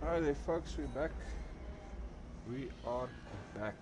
Hi there, folks. We're back. We are back.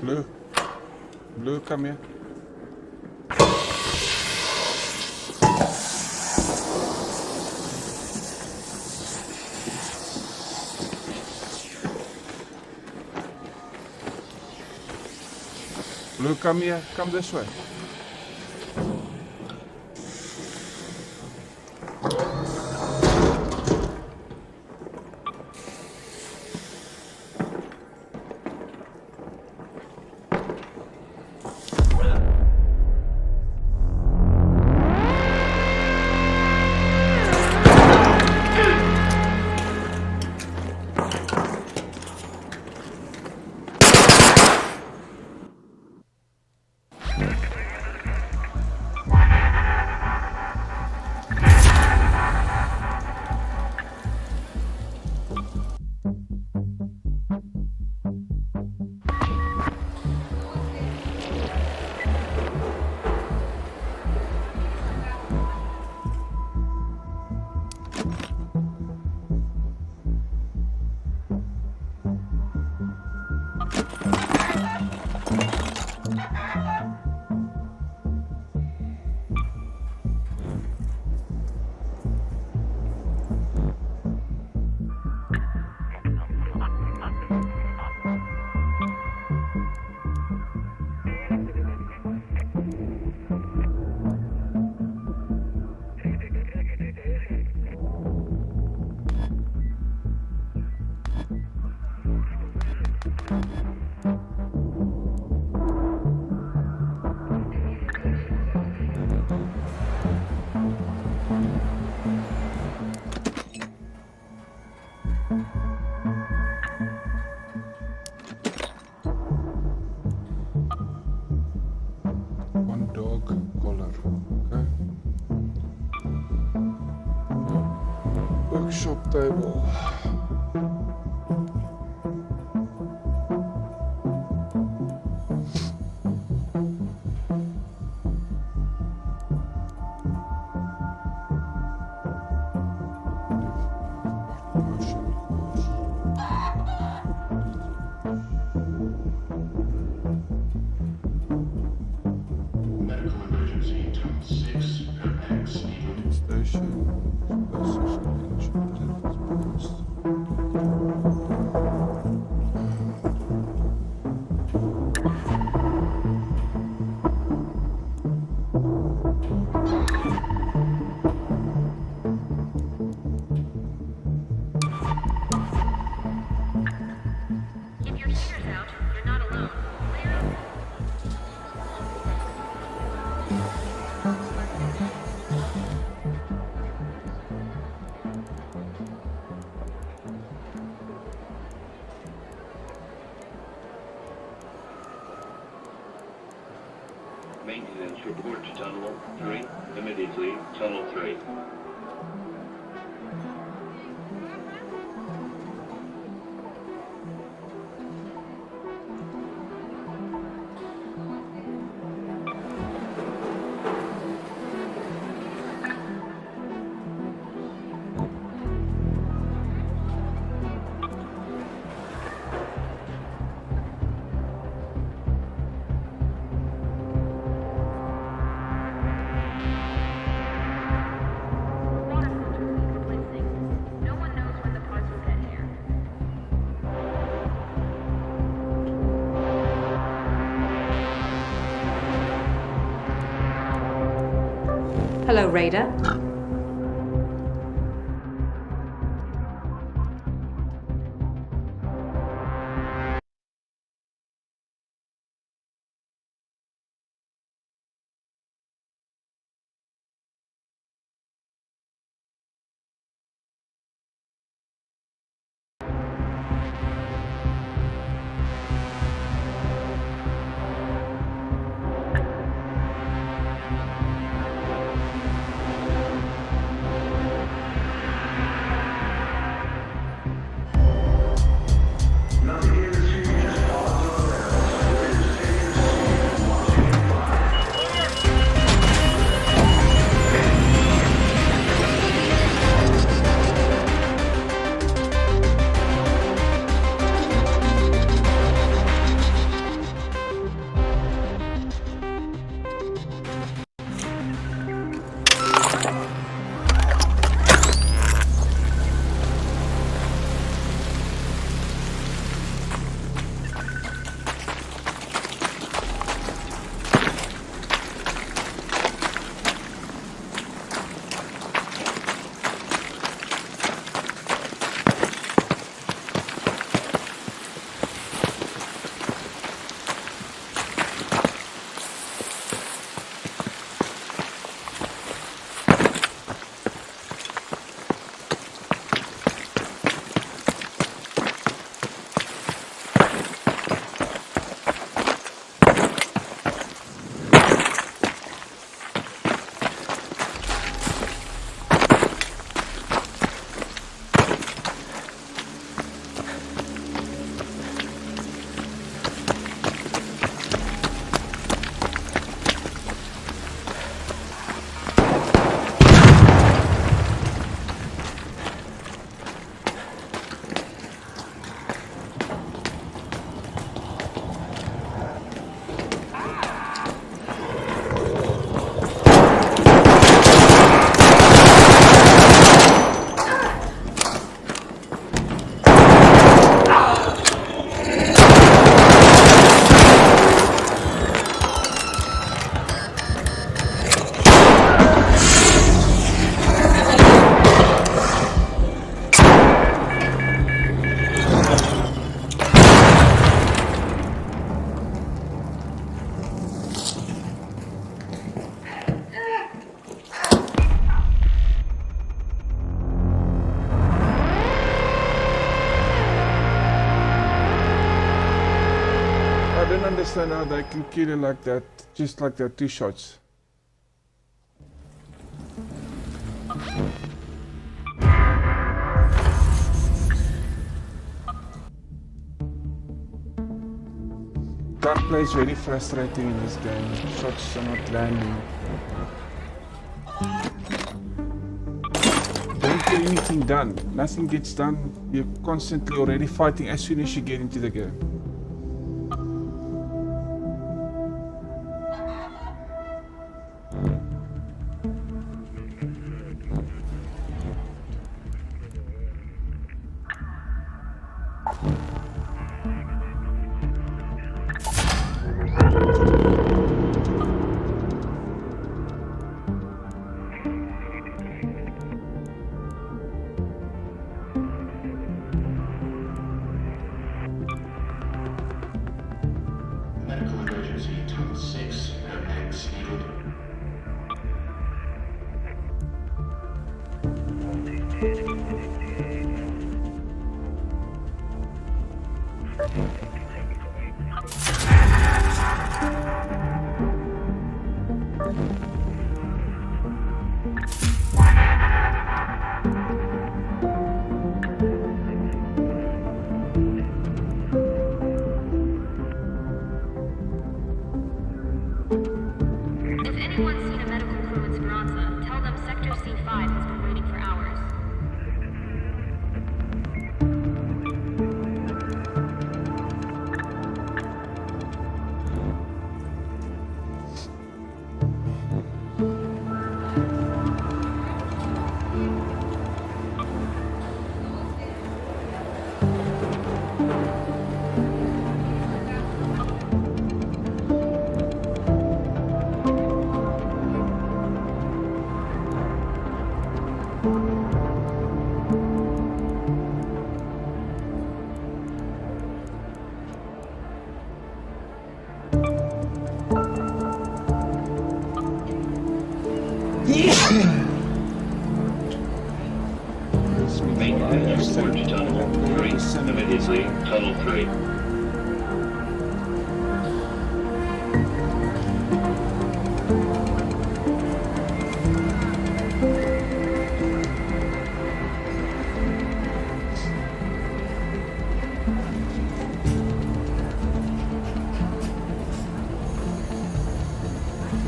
Blue. Blue, come here. Blue, come here. Come this way. One dog collar. Okay. Workshop table. Medical emergency, Tunnel 6, paramedics needed. Station. Keep your heaters out. You're not alone. Clear. Maintenance report to Tunnel 3. Immediately, Tunnel 3. Water filters need replacing. No one knows when the parts will get here. Hello, Raider. don't understand how they can kill you like that, just like that, 2 shots. Gunplay is very frustrating in this game. Shots are not landing. Don't get anything done. Nothing gets done. You're constantly already fighting as soon as you get into the game. Medical emergency, Tunnel 6, Apex needed. If anyone's seen a medical crew in Speranza, tell them Sector C5 has been waiting for hours. Maintenance report to Tunnel 3. Immediately, Tunnel 3.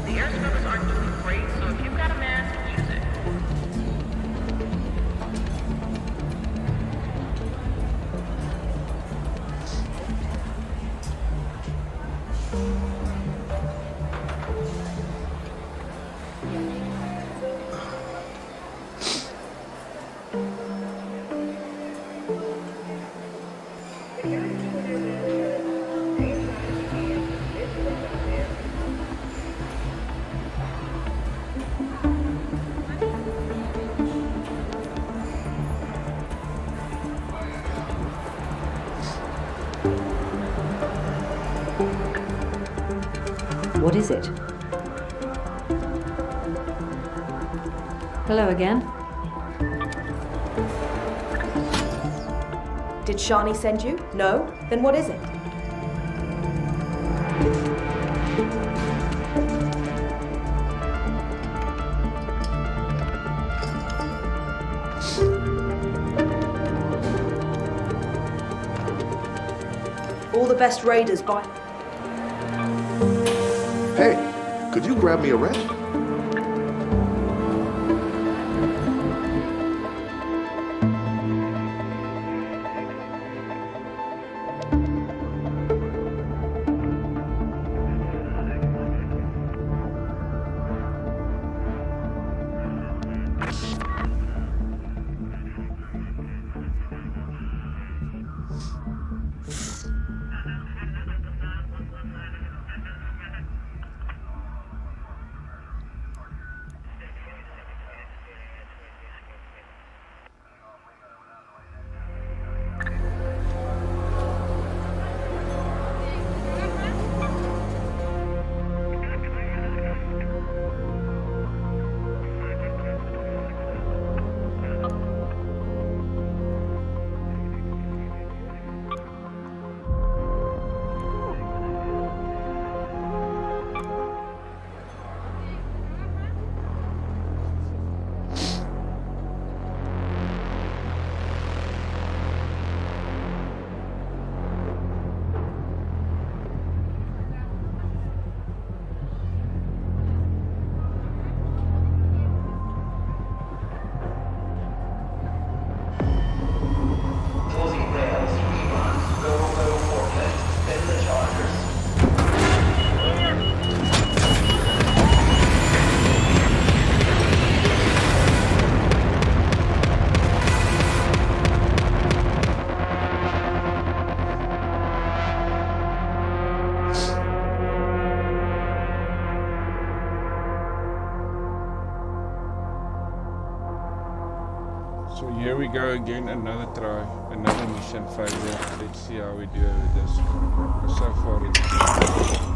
The air scrubbers aren't doing great, so if you've got a mask, use it. What is it? Hello again. Did Shani send you? No? Then what is it? All the best raiders by... Hey, could you grab me a rest? Here we go again, another try, another mission failure. Let's see how we do with this. So far it's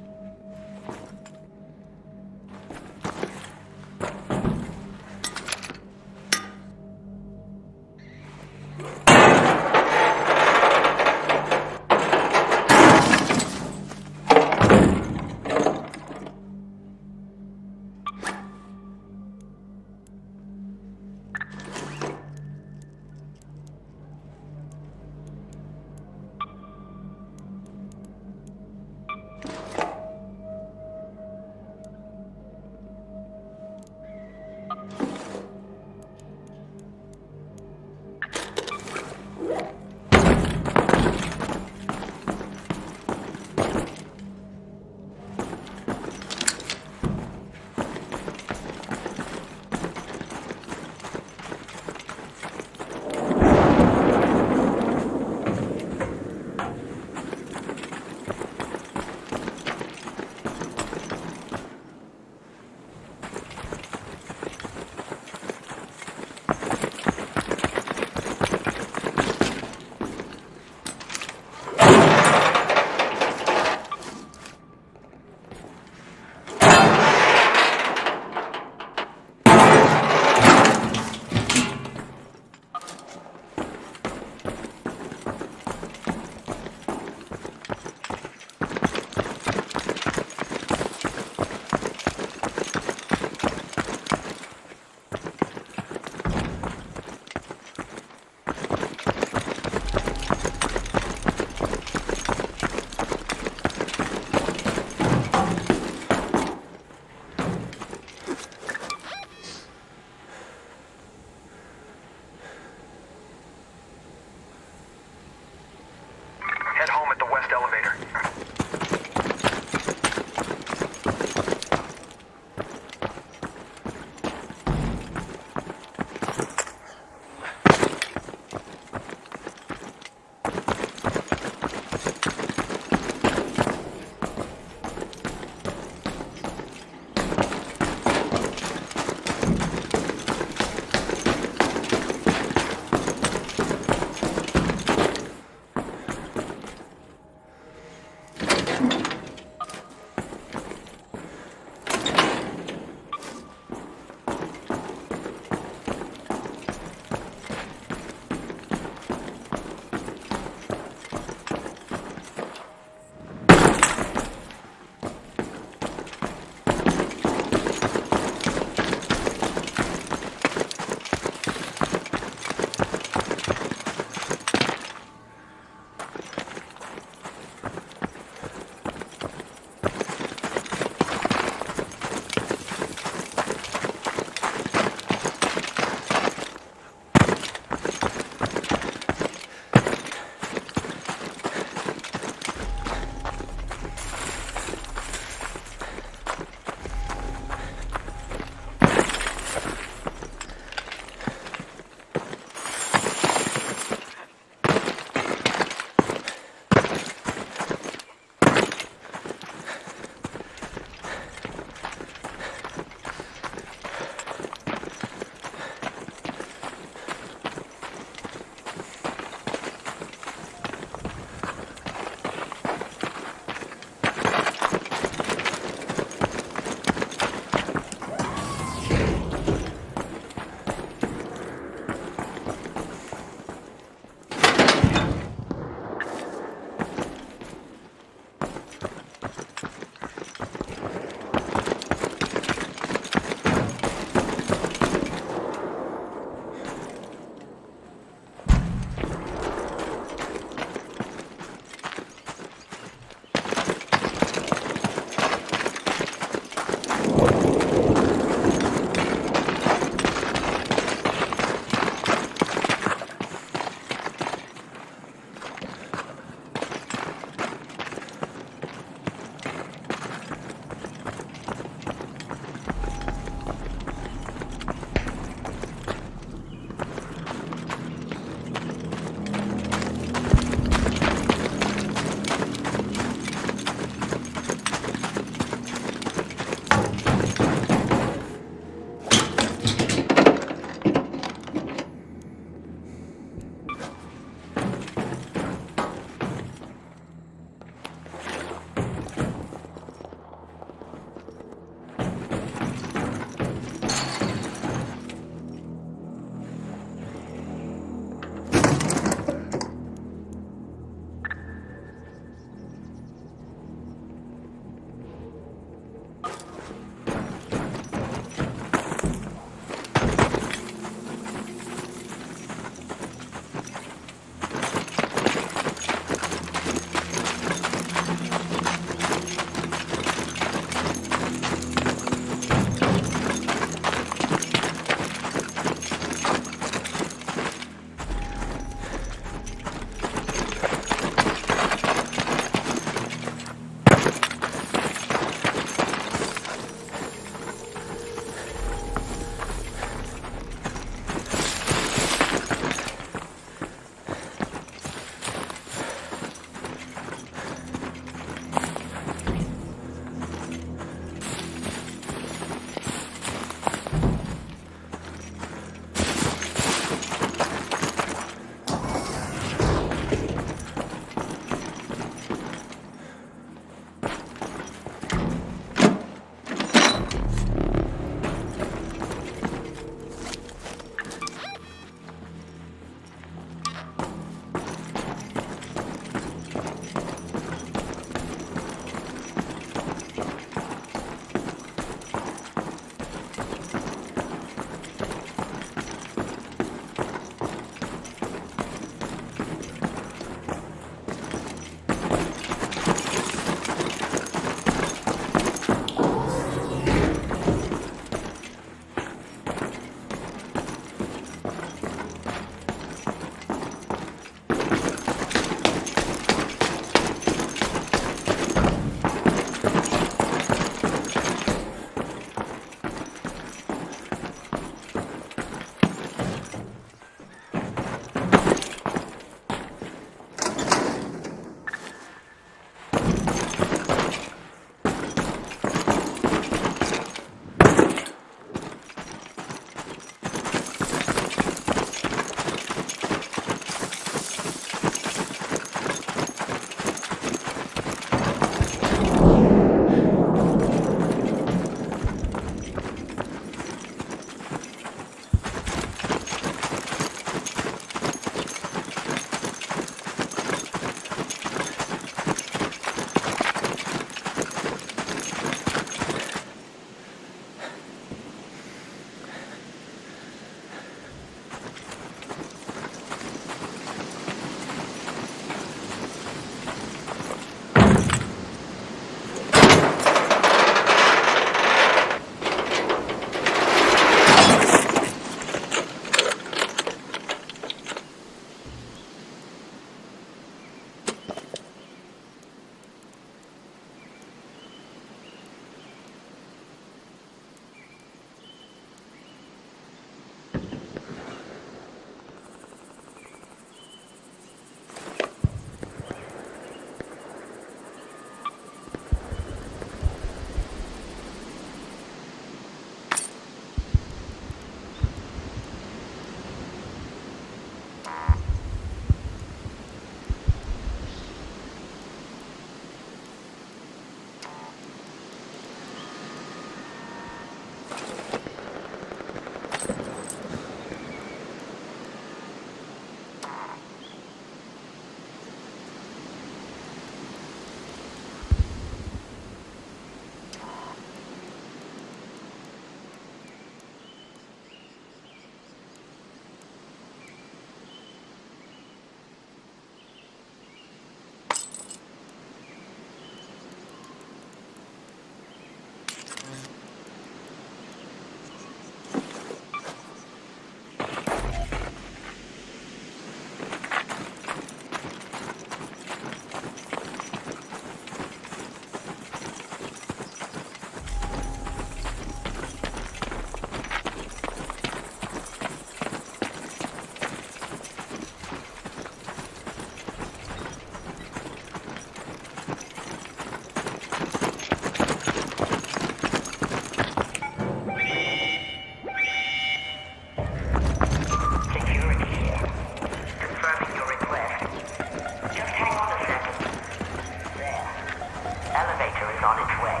on its way.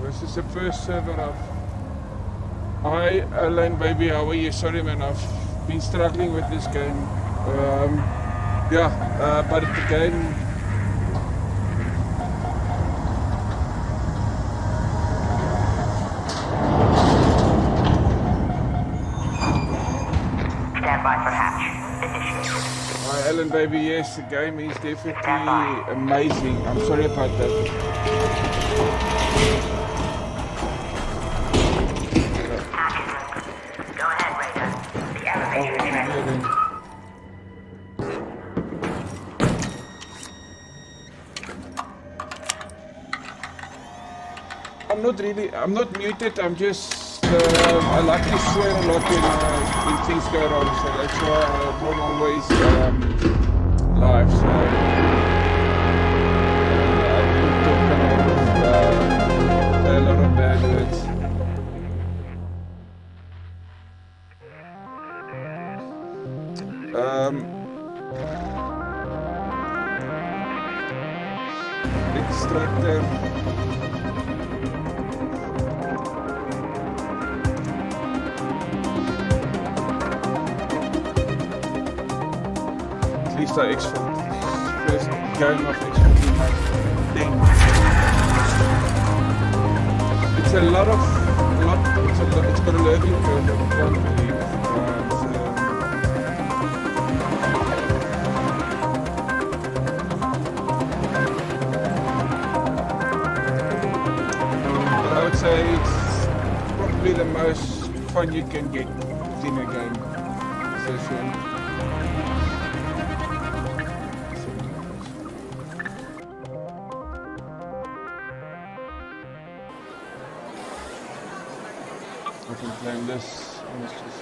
This is the first server I've... Hi, Elaine baby, how are you? Sorry man, I've been struggling with this game. But the game... Stand by for hatch. Initiated. Hi Ellen baby, yes, the game is definitely amazing. I'm sorry about that. Go ahead, Raider. The elevator is ready. I'm not muted, I'm just, I like to swear a lot when things go wrong, so that's why I'm not always live, so I talk a lot of bad words. Extractor. At least I X-Fault. First game of X-Fault. It's got a learning curve, I can't believe. I would say it's probably the most fun you can get in a game session. I can claim this and it's just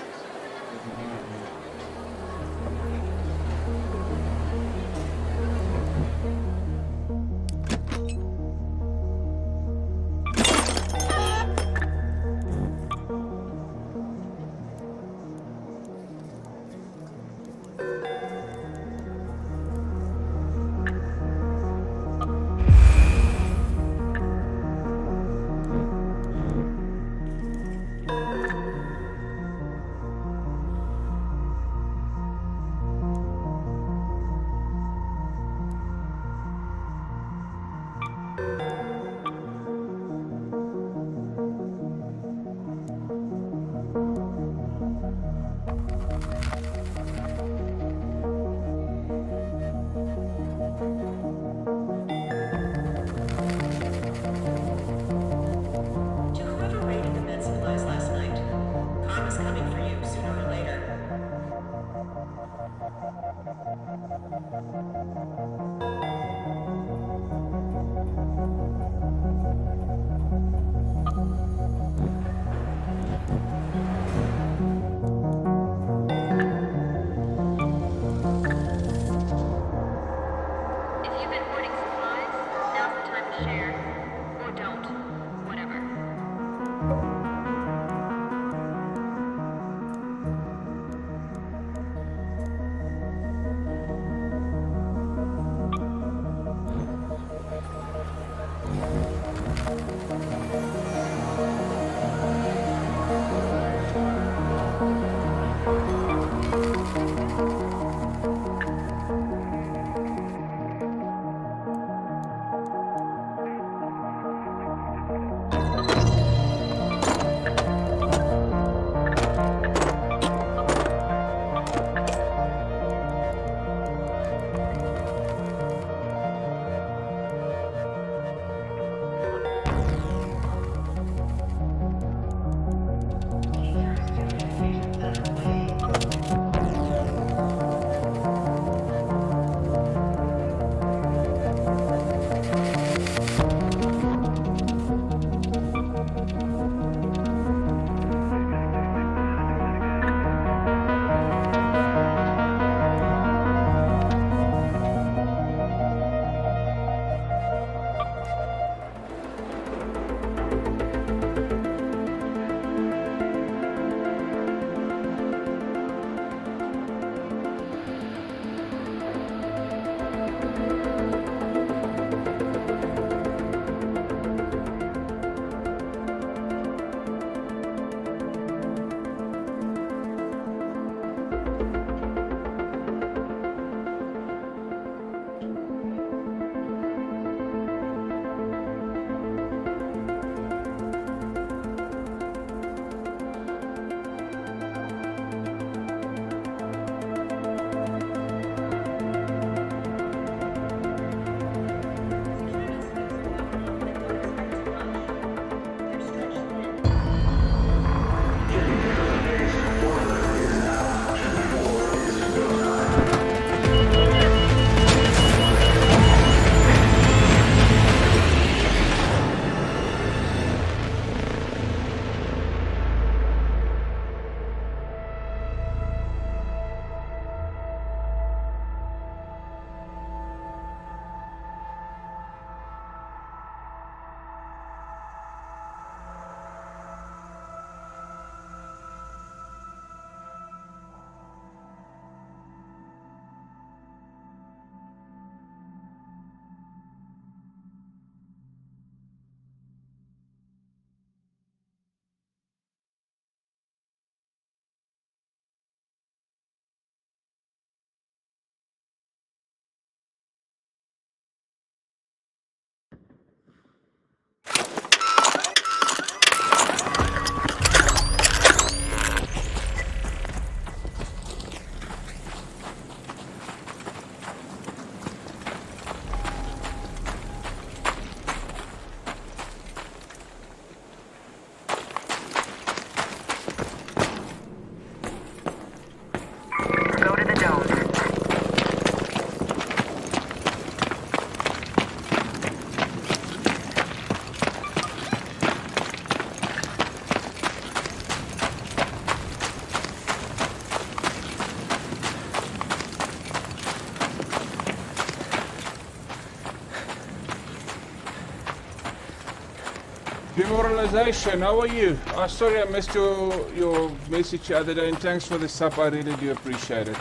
Demoralization, how are you? Oh, sorry I missed your message the other day, and thanks for the sub, I really do appreciate it.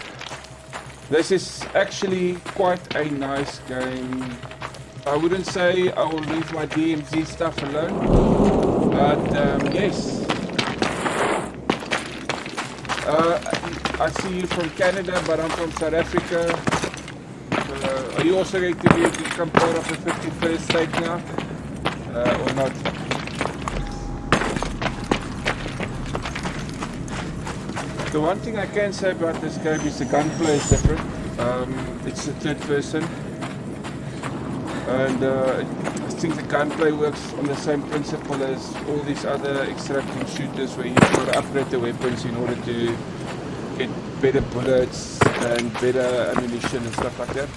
This is actually quite a nice game. I wouldn't say I will leave my DMZ stuff alone, but yes. I see you from Canada, but I'm from South Africa. Are you also going to become part of the 51st state now? Or not? The one thing I can say about this game is the gunplay is different. It's a third person. And I think the gunplay works on the same principle as all these other extracting shooters where you've got to upgrade the weapons in order to get better bullets and better ammunition and stuff like that.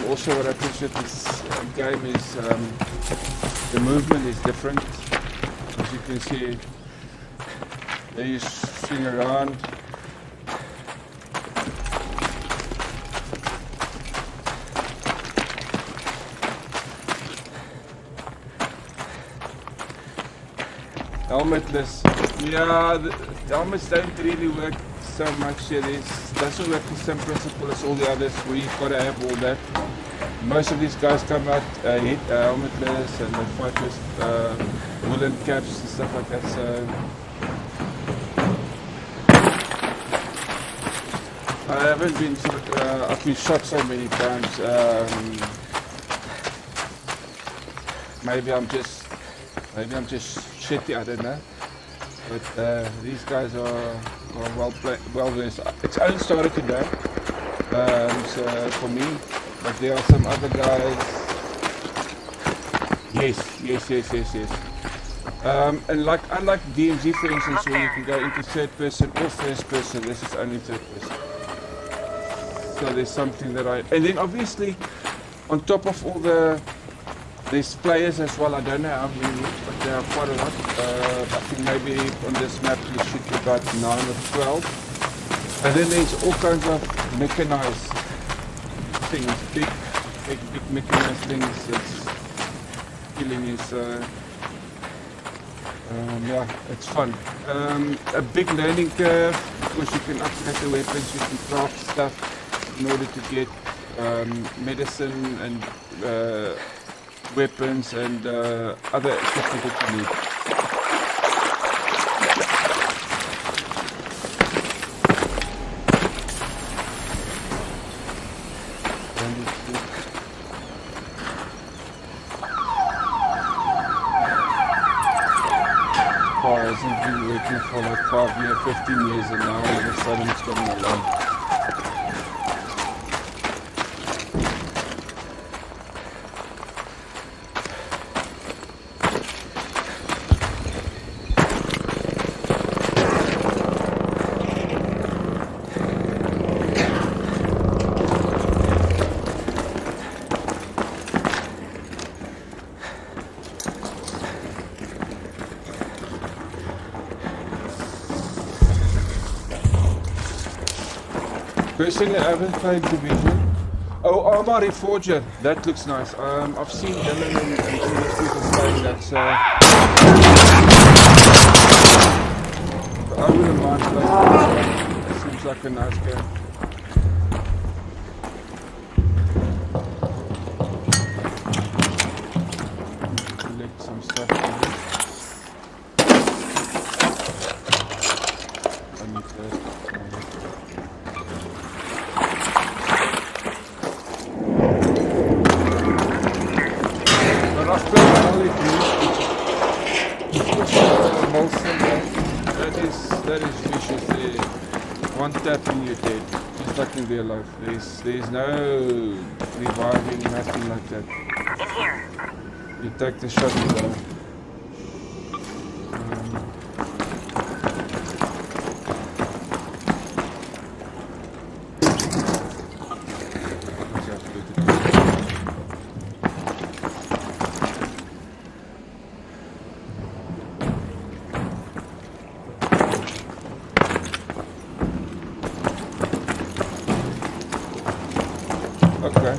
Also what I appreciate this game is the movement is different. As you can see, there you swing around. Helmetless. Yeah, the helmets don't really work so much here. It doesn't work the same principle as all the others where you've got to have all that. Most of these guys come out helmetless and they fight with woolen caps and stuff like that. So I haven't been. I've been shot so many times. Maybe I'm just shitty. I don't know. But these guys are well versed. It's only started today, so for me. But there are some other guys. Yes. And like unlike DMZ, for instance, where you can go into third person or first person, this is only third person. So there's something that and then obviously, on top of all there's players as well. I don't know how many, but there are quite a lot. I think maybe on this map you should be about 9 or 12. And then there's all kinds of mechanized things, big mechanized things that's killing you. So yeah, it's fun. A big learning curve because you can upgrade the weapons, you can craft stuff in order to get medicine and weapons and other equipment that you need. Car hasn't been working for like 5 years, 15 years, and now all of a sudden it's coming along. Personally, I haven't played Division. Oh, Arma Reforger, that looks nice. I've seen Dylan and all these people playing that, so I wouldn't mind playing that. It seems like a nice game. Collect some stuff from this. I need to that is vicious there. One tap and you're dead. Just like in real life. There's no reviving, nothing like that. In here. You take the shot and go. Okay.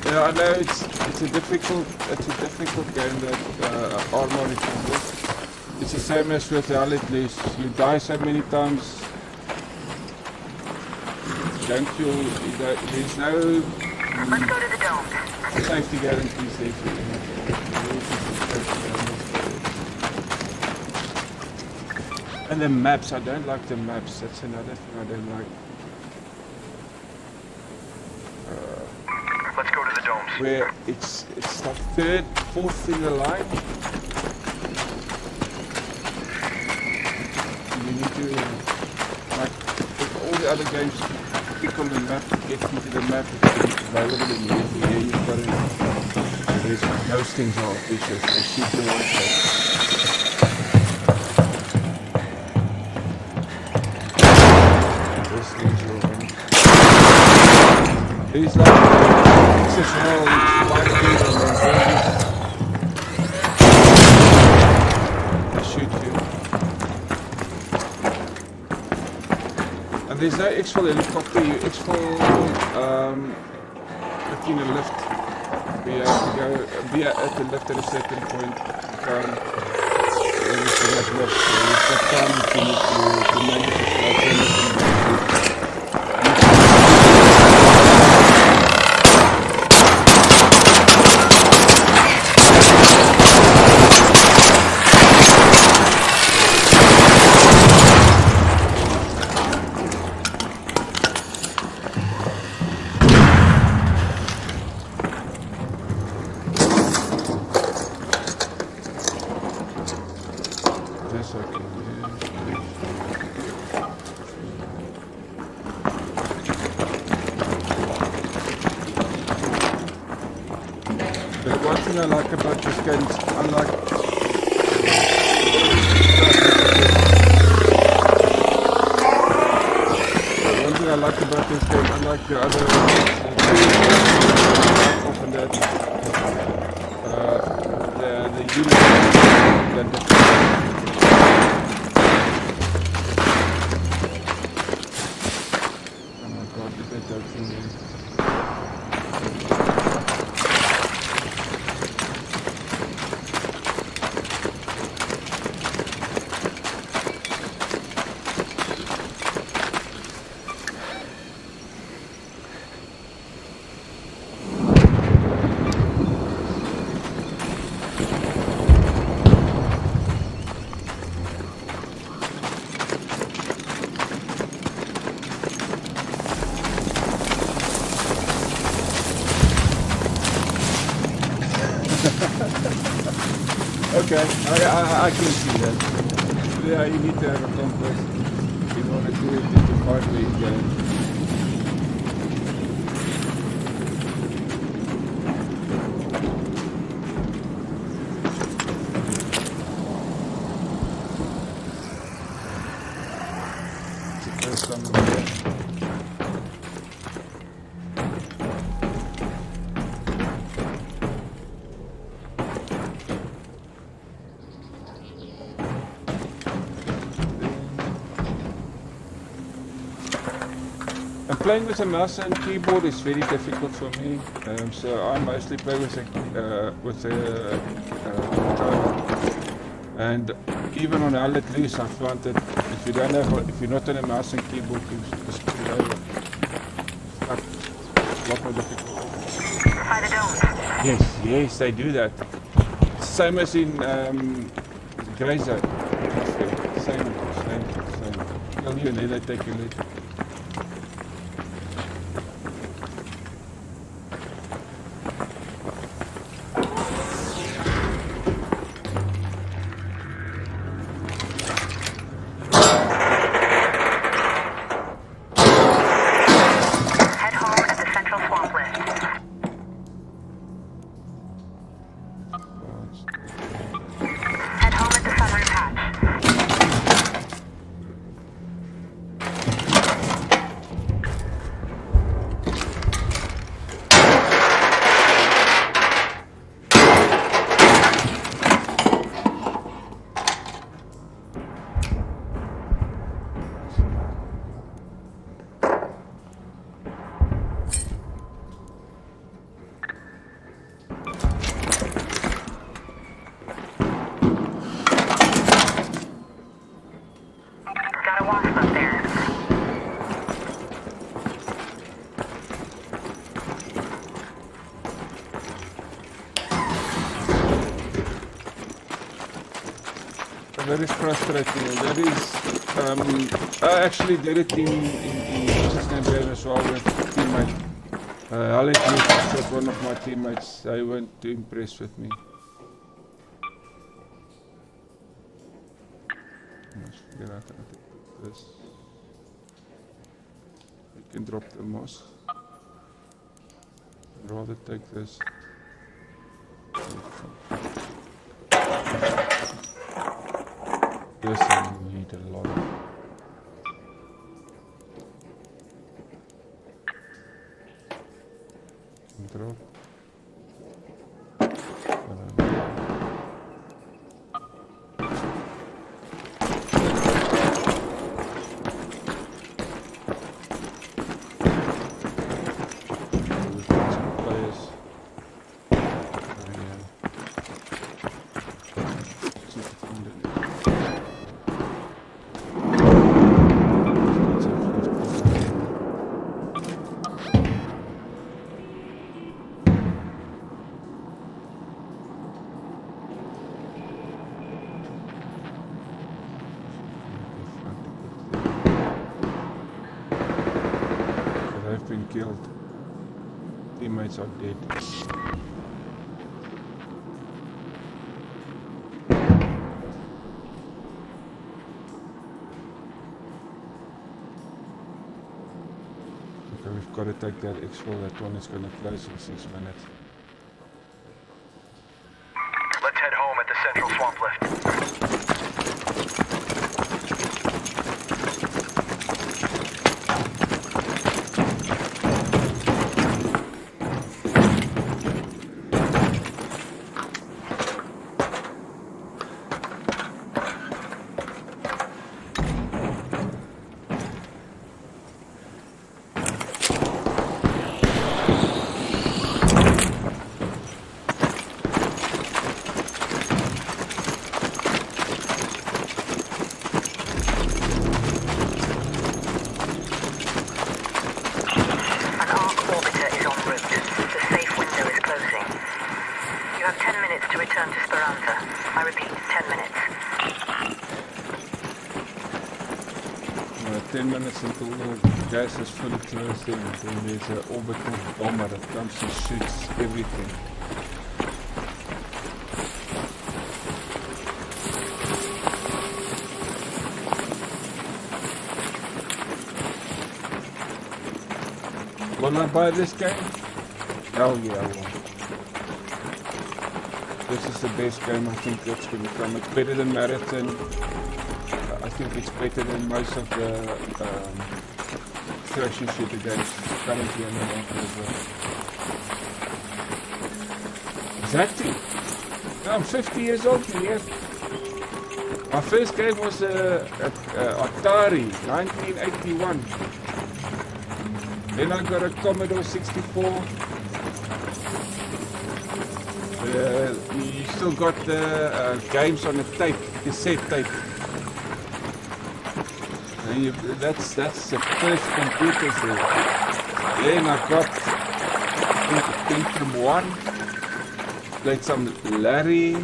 Yeah, I know it's it's a difficult game that Arma recovered. It's the same as with Hell Let Loose. You die so many times. Don't feel there's no Let's go to the dome. safety guarantees there for you. And the maps, I don't like the maps. That's another thing I don't like. Let's go to the domes. Where it's like third, fourth in the line. You need to like with all the other games, click on the map, get into the map, it's available immediately. Here you've got it. Those things are vicious. They shoot you one shot. Those things are one. It's like it's as well like people they shoot you. And there's no exfil helicopter, you exfil in a lift. We have to go be at the lift at a certain point. Everything has lift, so you've got time to manage it. I like about this game, unlike one thing I like about this game, unlike the other often that the unit oh my god, look at that thing there. Okay, I can see that. Yeah, you need to have a compass in order to find where you go. Playing with a mouse and keyboard is very difficult for me, so I mostly play with a controller. And even on Hell Let Loose, I found that if you're not on a mouse and keyboard, you just put it over. It's like a lot more difficult. By the dome. Yes, they do that. Same as in Grey Zone. Same. Tell you and then they take you later. very frustrating. And that is, I actually did it in Sisnabel as well with a teammate. Alec shot one of my teammates. They weren't too impressed with me. Let's figure out how to put this. You can drop the moss. I'd rather take this. This I need a lot of. Drop. Killed. Teammates are dead. Okay, we've got to take that exfil. That one is going to close in 6 minutes. Let's head home at the central swamp lift. return to Speranza. I repeat, 10 minutes. 10 minutes until the gas is fully closed in. Then there's an orbital bomber that comes and shoots everything. Will I buy this game? Hell yeah, I will. This is the best game I think that's going to come. It's better than Marathon. I think it's better than most of the thrashing shooter games currently on the market as well. Exactly. I'm 50 years old here. My first game was Atari, 1981. Then I got a Commodore 64. You still got the games on the tape, cassette tape. And that's the first computers there. Then I got Pentium 1. Played some Larry.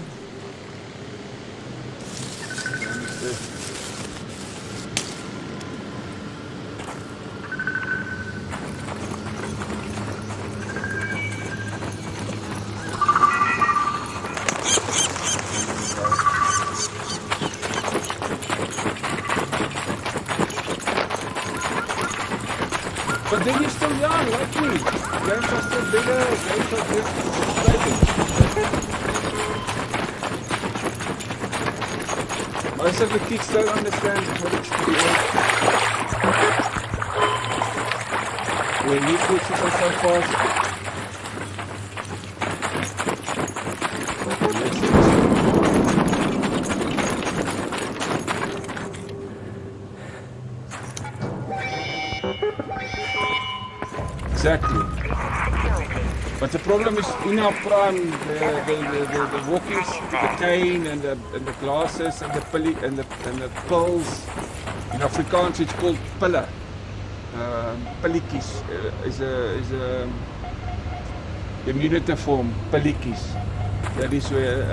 But then you're still young, like me. Games are still bigger, games are exciting. Most of the kids don't understand what it's to be like. When you switches are so fast. Exactly. But the problem is in our prime, the walkies, the cane and the glasses and the pills. In Afrikaans it's called pille. Pilletjies is a diminutive form, pilletjies. That is where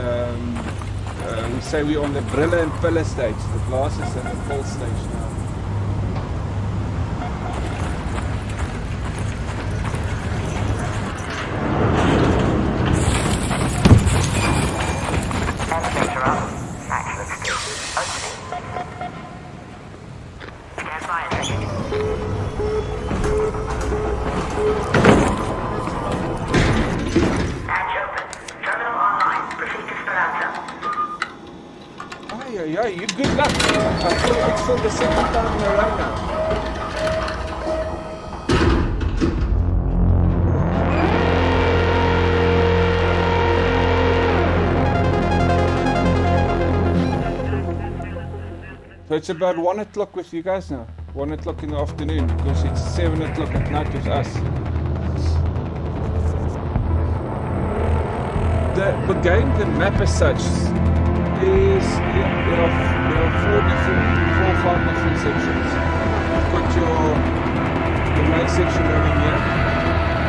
we say we're on the Brille and Pille stage, the glasses and the full stage now. Elevator up. Maximum speed. Opening. Stand by a second. Hatch open. Terminal online. Proceed to Speranza. Yeah, you good luck. I feel it's for the second time in a row now. So it's about 1 o'clock with you guys now. 1 o'clock in the afternoon because it's 7 o'clock at night with us. The game, the map as such, is there are 4 or 5 different sections. You've got your main section over here.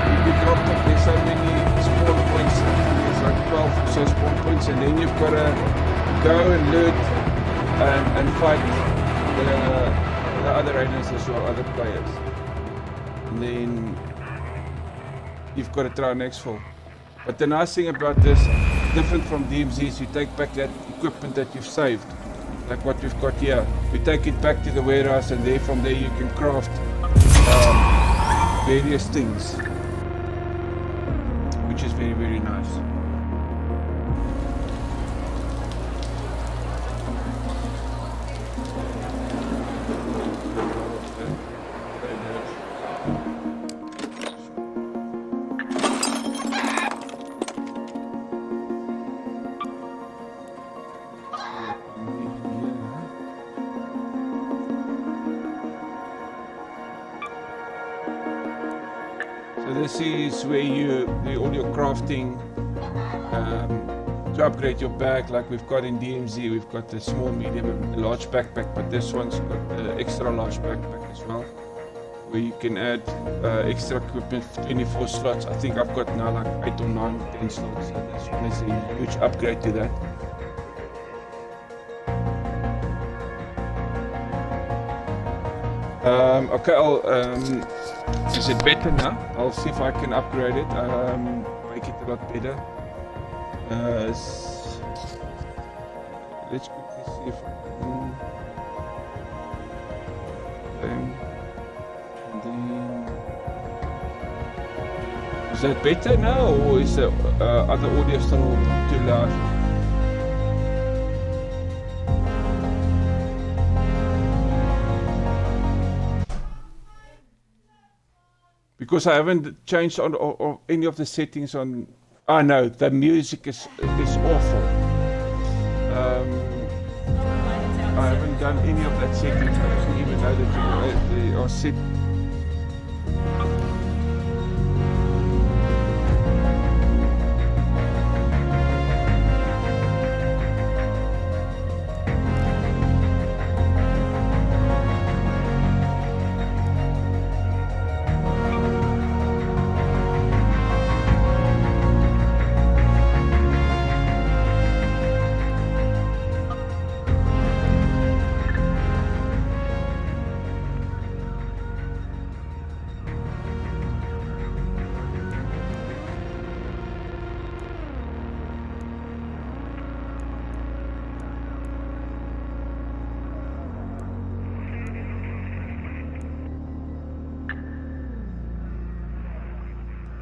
You get dropped off, there's so many spawn points. There's like 12 or so spawn points, and then you've got to go and loot and fight the other raiders as well, other players. And then you've got to try an exfil. But the nice thing about this, different from DMZ, is you take back that equipment that you've saved, like what we've got here. You take it back to the warehouse, and from there you can craft various things, which is very, very nice. This is where you do all your crafting to upgrade your bag, like we've got in DMZ. We've got the small, medium, and large backpack, but this one's got the extra large backpack as well, where you can add extra equipment, 24 slots. I think I've got now like 8 or 9 or 10 slots, so this one is a huge upgrade to that. Okay, is it better now? I'll see if I can upgrade it, make it a lot better. Let's quickly see if I can. And then, is that better now, or is the other audio still too loud? Because I haven't changed on or any of the settings on. Ah no, the music is awful. I haven't done any of that settings. I don't even know that they are set.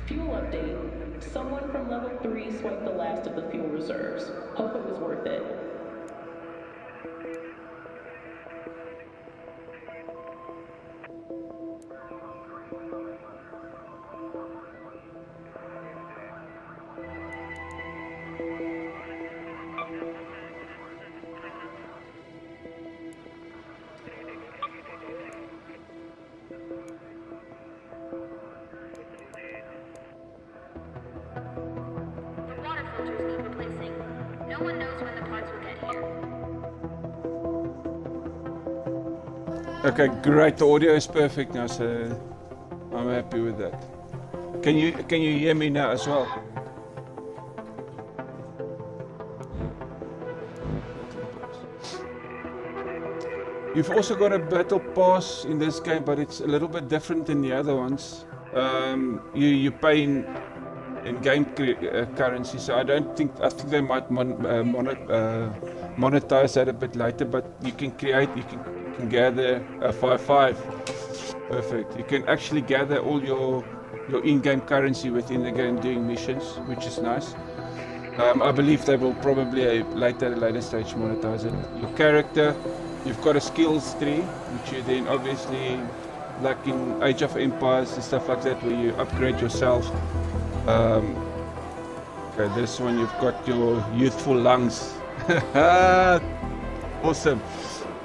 Fuel update. Someone from level 3 swiped the last of the fuel reserves. Hope it was worth it. No one knows when the parts will get here. Okay, great. The audio is perfect now, so I'm happy with that. Can you hear me now as well? You've also got a battle pass in this game, but it's a little bit different than the other ones. You pay in game currency, so I think they might monetize that a bit later. But you can gather a 5-5. Perfect. You can actually gather all your in-game currency within the game doing missions, which is nice. I believe they will probably later stage monetize it. Your character, you've got a skills tree, which you then obviously, like in Age of Empires and stuff like that, where you upgrade yourself. Okay, this one you've got your youthful lungs. Awesome.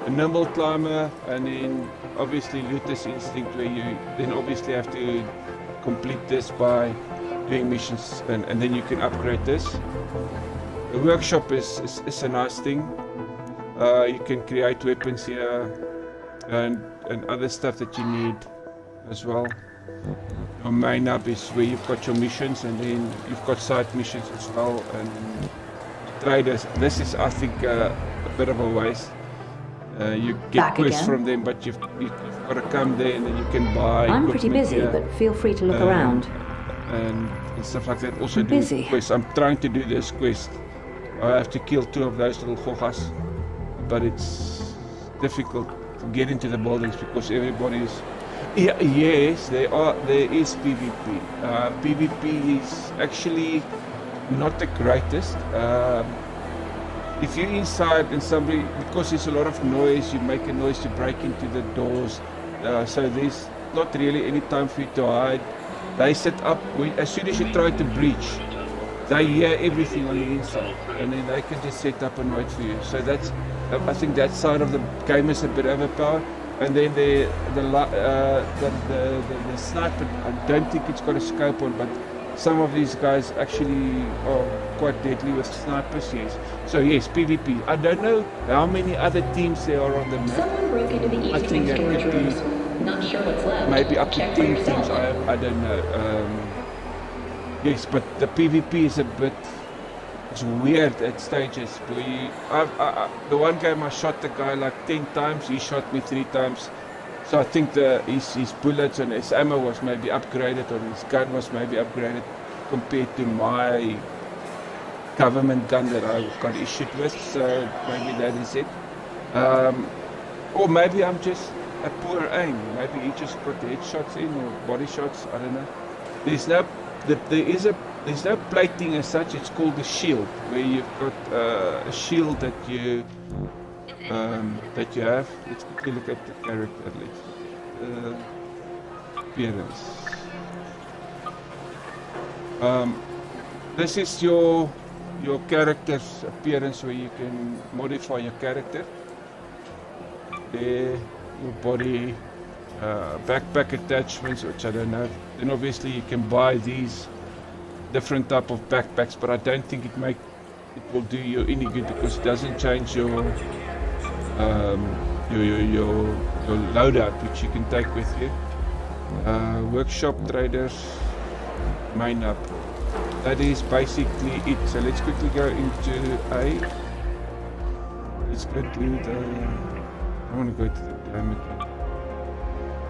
A nimble climber, and then obviously Looter's Instinct, where you then obviously have to complete this by doing missions, and then you can upgrade this. The workshop is a nice thing. You can create weapons here and other stuff that you need as well. Your main hub is where you've got your missions, and then you've got side missions as well. And traders, this is I think a bit of a waste. You get quests from them, but you've got to come there and then you can buy. I'm pretty busy, here, but feel free to look around. And stuff like that. Also I'm do busy. quests. I'm trying to do this quest. I have to kill 2 of those little gogas, but it's difficult to get into the buildings because everybody is. Yeah, yes, there is PvP. PvP is actually not the greatest. If you're inside and somebody, because there's a lot of noise, you make a noise to break into the doors, so there's not really any time for you to hide. They set up, as soon as you try to breach, they hear everything on the inside, and then they can just set up and wait for you. So that's, I think that side of the game is a bit overpowered. And then the sniper, I don't think it's got a scope on, but some of these guys actually are quite deadly with snipers, yes. So yes, PvP. I don't know how many other teams there are on the map. Someone broke into the I think Eastern that storage could rooms. be Not sure what's left. maybe up to Check 10 for teams, yourself. I don't know. Yes, but the PvP is a bit, it's weird at stages. The one game I shot the guy like 10 times, he shot me 3 times. So I think his bullets and his ammo was maybe upgraded, or his gun was maybe upgraded compared to my government gun that I got issued with. So maybe that is it. Or maybe I'm just a poor aim. Maybe he just got headshots in or body shots. I don't know. There's no plating as such. It's called the shield, where you've got a shield that you have. Let's quickly look at the character. Appearance. This is your character's appearance, where you can modify your character. There, your body, backpack attachments, which I don't have. Then obviously you can buy these different type of backpacks, but I don't think it will do you any good, because it doesn't change your loadout, which you can take with you. Workshop, traders, main hub. That is basically it. So let's quickly go into A. Let's go to the. I want to go to the game again.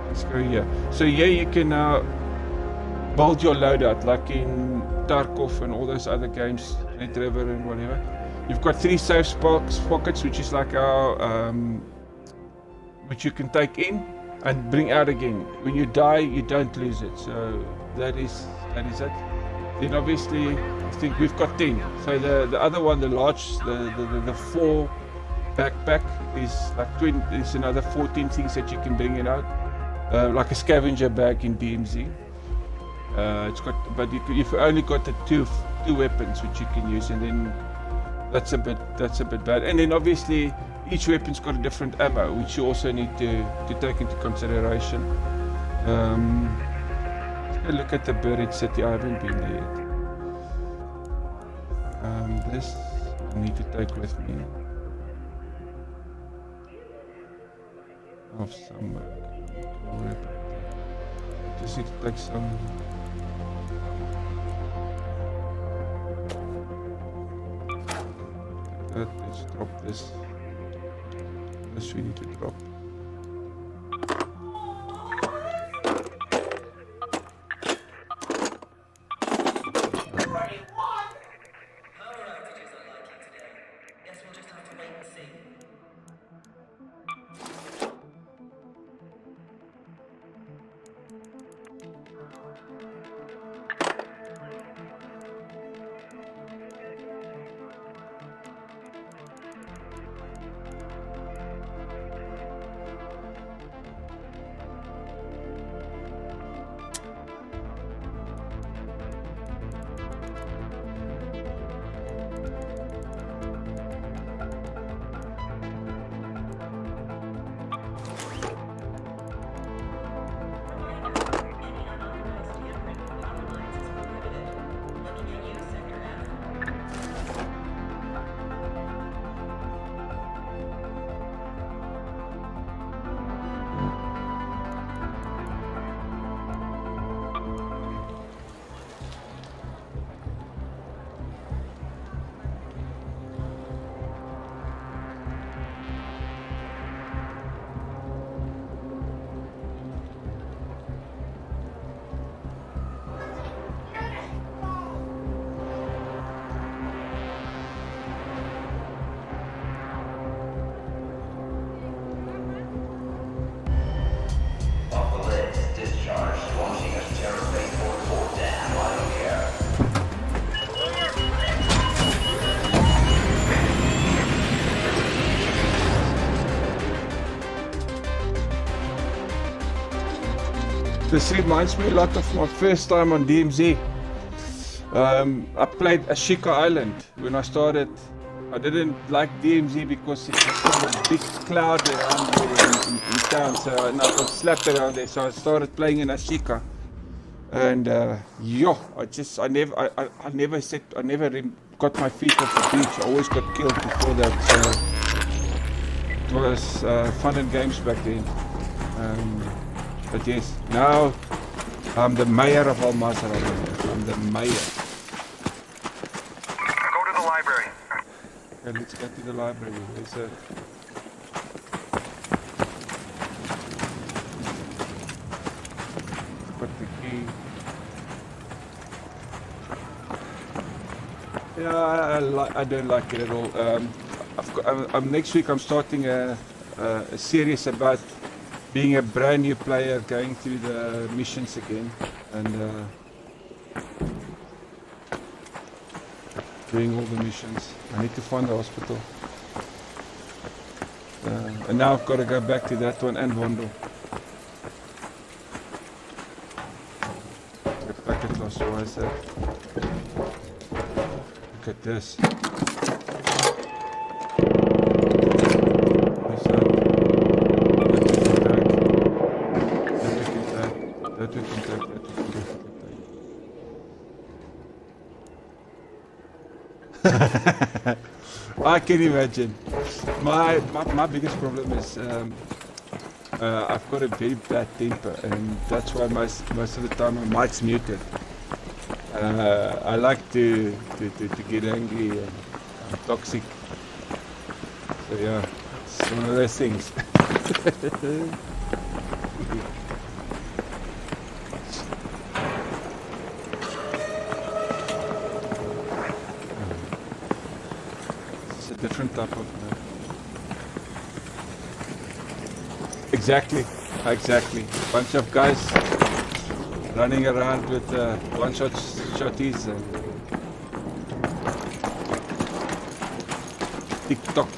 Let's go here. So here you can now build your loadout, like in Tarkov and all those other games, Red River and whatever. You've got 3 safe pockets, which is like our, which you can take in and bring out again. When you die, you don't lose it. So that is it. Then obviously, I think we've got 10. So the other one, the large, the 4 backpack is like 20. There's another 14 things that you can bring it out, like a scavenger bag in DMZ. It's got, but you've only got the two weapons which you can use, and then that's a bit bad. And then obviously each weapon's got a different ammo, which you also need to take into consideration. Let's look at the buried city. I haven't been there yet. This I need to take with me. Of some. Just need to take some. Let's drop this. This we need to drop. This reminds me a lot of my first time on DMZ. I played Ashika Island when I started. I didn't like DMZ because it was a big cloud around there in town, so I got slapped around there. So I started playing in Ashika, and I never got my feet off the beach. I always got killed before that. So it was fun and games back then. But yes, now I'm the mayor of Al Mazrah. I'm the mayor. Go to the library. Okay, let's go to the library. There's a got the key. Yeah, I don't like it at all. Next week I'm starting a series about being a brand new player, going through the missions again, and doing all the missions. I need to find the hospital. And now I've got to go back to that one and Wandel. The packet lost, why is that? Look at this. I can imagine. My biggest problem is I've got a very bad temper, and that's why most of the time my mic's muted. I like to get angry and I'm toxic. So yeah, it's one of those things. Different type of exactly bunch of guys running around with one-shot shotties and TikTok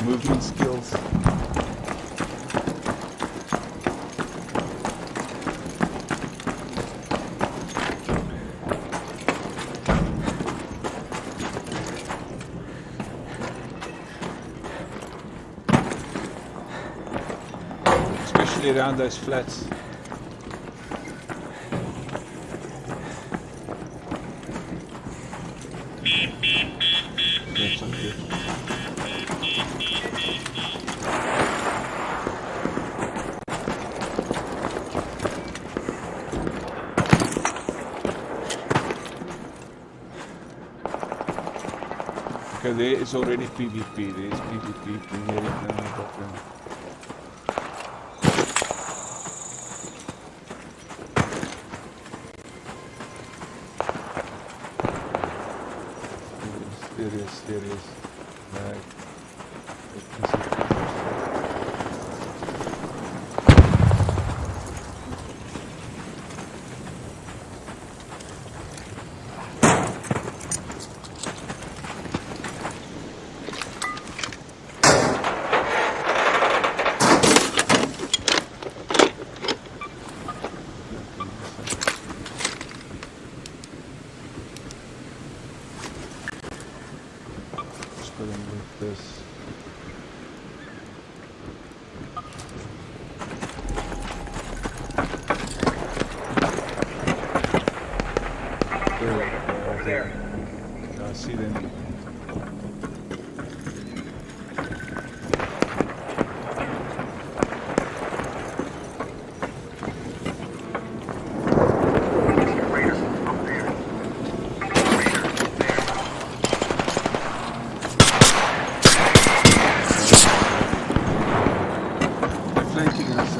movement skills. Around those flats. That's not good. Okay, there is already PvP. There is PvP. You can hear it now in the background. Serious. Right. This. There. I see them. Flanking us.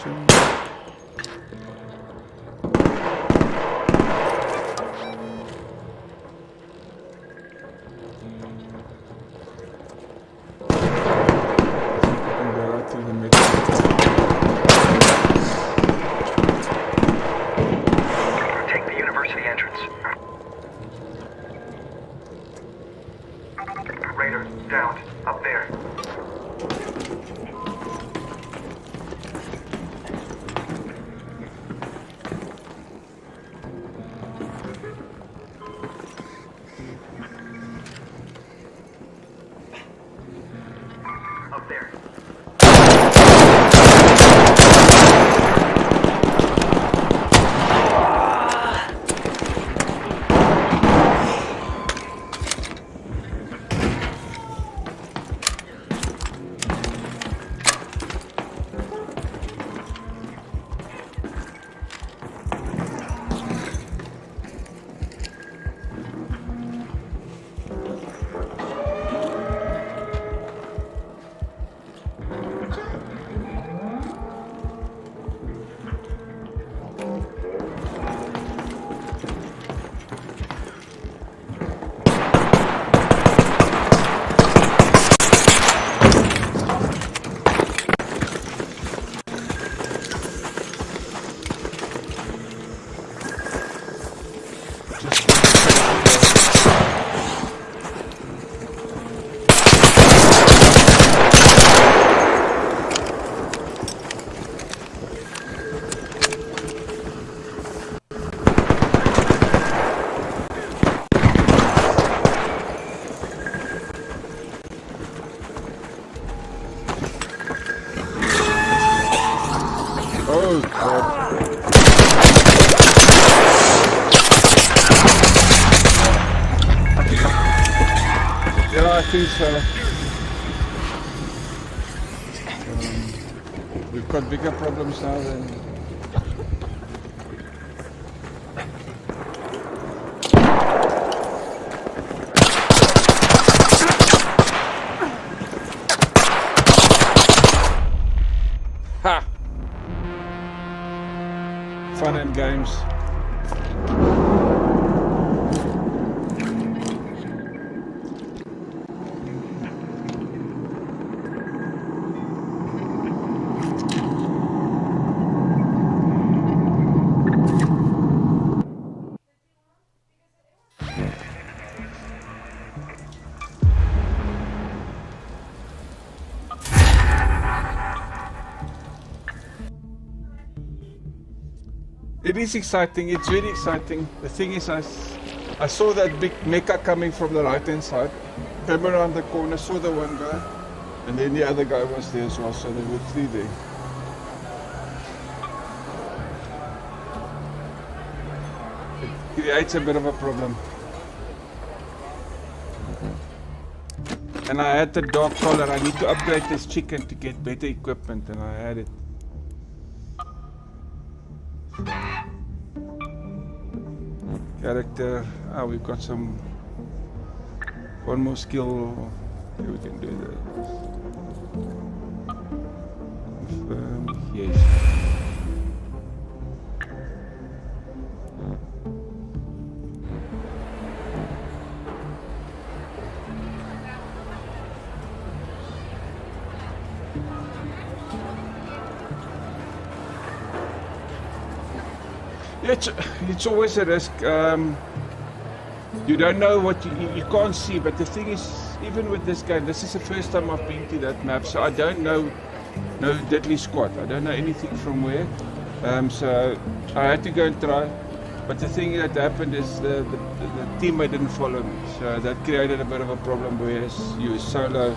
mission. Take the university entrance. Raider, down. Up there. Up there. Oh, God. Yeah, I think so. We've got bigger problems now than... Ha! Fun and games. It is exciting, it's really exciting. The thing is, I saw that big mecha coming from the right hand side, came around the corner, saw the one guy, and then the other guy was there as well, so there were three there. It creates a bit of a problem. And I had the dog collar. I need to upgrade this chicken to get better equipment, and I had it. Character. Ah, we've got some. One more skill. Okay, we can do that. Confirm. Yes. Yeah, it's always a risk. You don't know what you can't see, but the thing is, even with this game, this is the first time I've been to that map, so I don't know no deadly squad. I don't know anything from where. So I had to go and try. But the thing that happened is the teammate didn't follow me, so that created a bit of a problem. Whereas you were solo,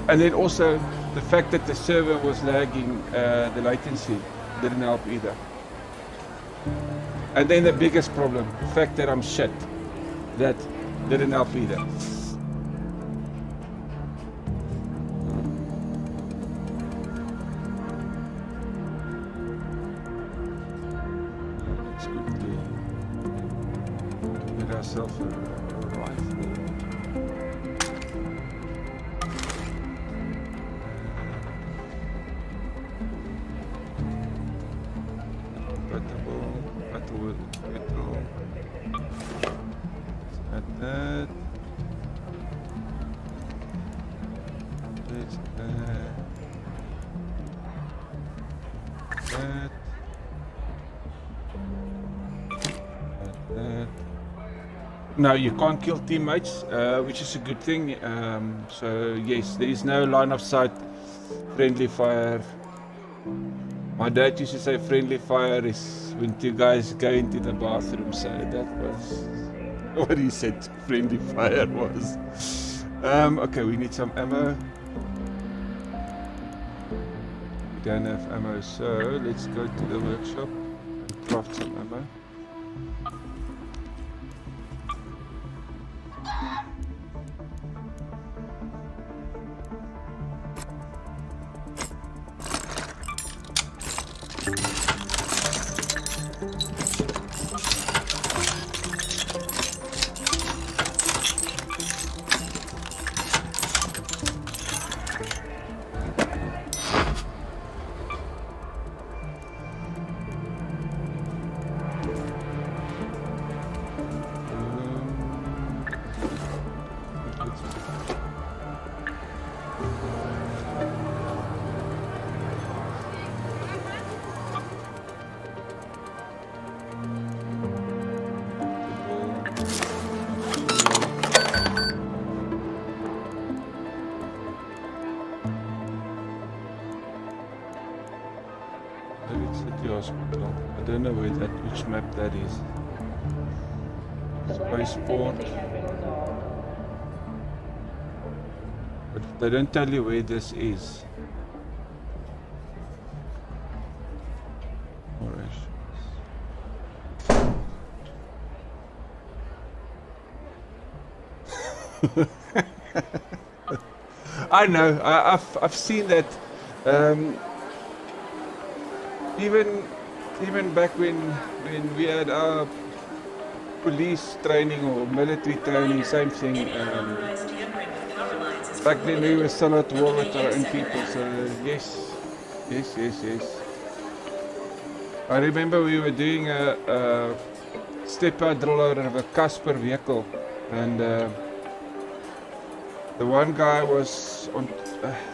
and then also the fact that the server was lagging, the latency didn't help either. And then the biggest problem, the fact that I'm shit, that didn't help either. Let's quickly get ourselves a rifle. That. No, you can't kill teammates, which is a good thing. So yes, there is no line of sight friendly fire. My dad used to say friendly fire is when two guys go into the bathroom, so that was what he said friendly fire was. Okay, we need some ammo. We don't have ammo, so let's go to the workshop and craft some ammo. Hospital. I don't know which map that is. Spaceport. But they don't tell you where this is. I know. I've seen that. Even back when we had our police training or military training, same thing. Back then we were still at war with our own people, so yes. I remember we were doing a step-out drill out of a Casper vehicle, and the one guy was on.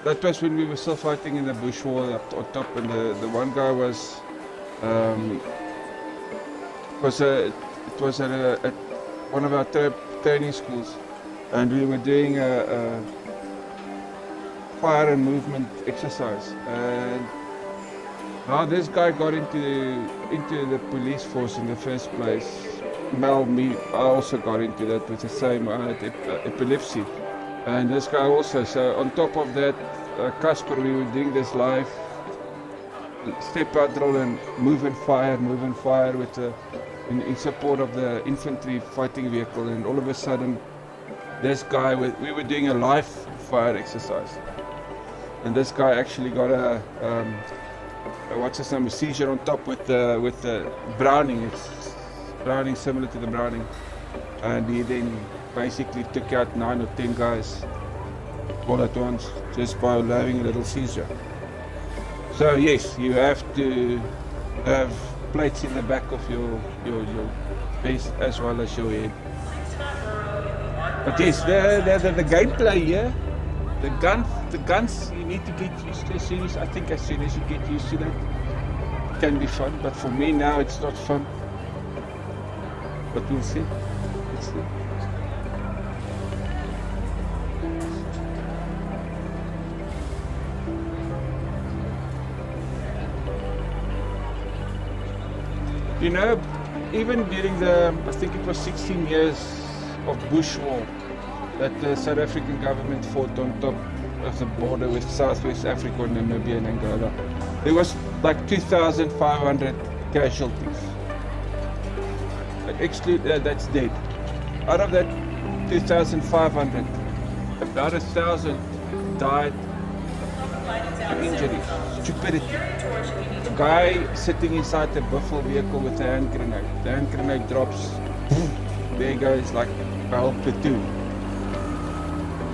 That was when we were still fighting in the bush war up on top, and the one guy was at one of our training schools, and we were doing a fire and movement exercise, and how this guy got into the police force in the first place. Well, I also got into that with the same epilepsy. And this guy also, so on top of that, Casper, we were doing this live step-out drill and move and fire with in support of the infantry fighting vehicle, and all of a sudden, this guy, we were doing a live fire exercise, and this guy actually got a seizure on top with the Browning. It's Browning similar to the Browning, and he then basically took out 9 or 10 guys all at once just by having a little seizure. So yes, you have to have plates in the back of your face as well as your head. But yes, the gameplay here, the guns you need to get used to as soon as you get used to that, it can be fun. But for me now it's not fun. But we'll see. Let's see. You know, even during I think it was 16 years of bush war that the South African government fought on top of the border with Southwest Africa, Namibia and Angola, there was like 2,500 casualties. Exclude that's dead. Out of that 2,500, about 1,000 died of injuries, stupidity. Guy sitting inside the buffalo vehicle with a hand grenade. The hand grenade drops. There goes like a whole platoon.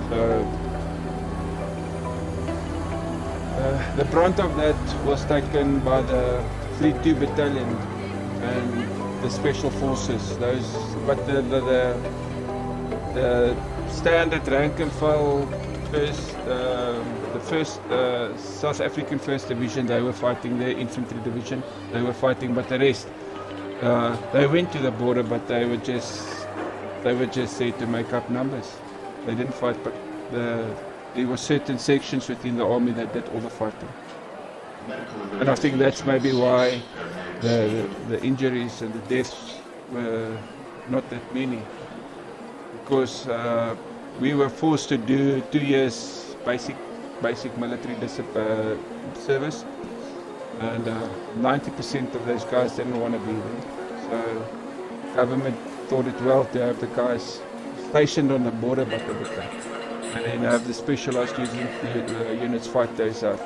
So the brunt of that was taken by the 3-2 battalion and the special forces. But standard rank and file first, the first South African First Division. They were fighting the infantry division. They were fighting, but the rest, they went to the border, but they were just there to make up numbers. They didn't fight, but there were certain sections within the army that did all the fighting. And I think that's maybe why the injuries and the deaths were not that many, because we were forced to do 2 years basic military service, and 90% of those guys didn't want to be there. So government thought it well to have the guys stationed on the border, but and then have the specialized units fight those out.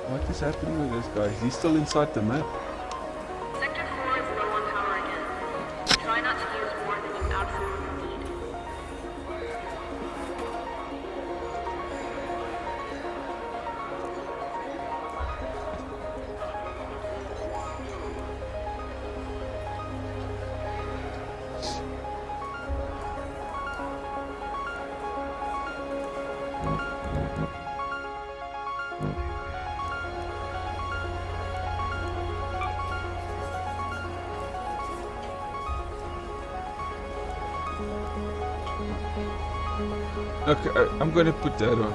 What is happening with this guy? Is he still inside the map? Sector 4 is low on power again. Try not to use more than you absolutely need. Okay, I'm gonna put that on.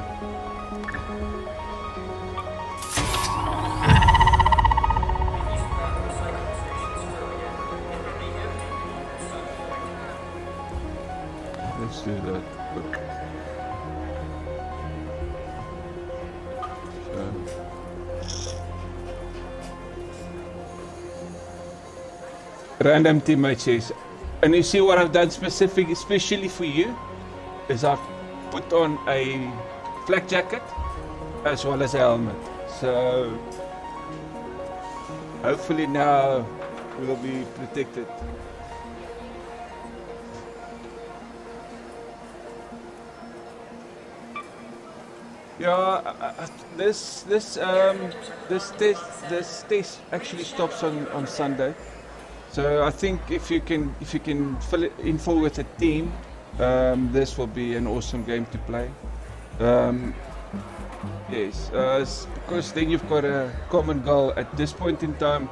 Let's do that. Good. Random teammate says, and you see what I've done especially for you, is I've put on a flak jacket as well as a helmet. So hopefully now we'll be protected. Yeah, this test actually stops on Sunday. So I think if you can fill it in full with a team, this will be an awesome game to play. Yes, because then you've got a common goal. At this point in time,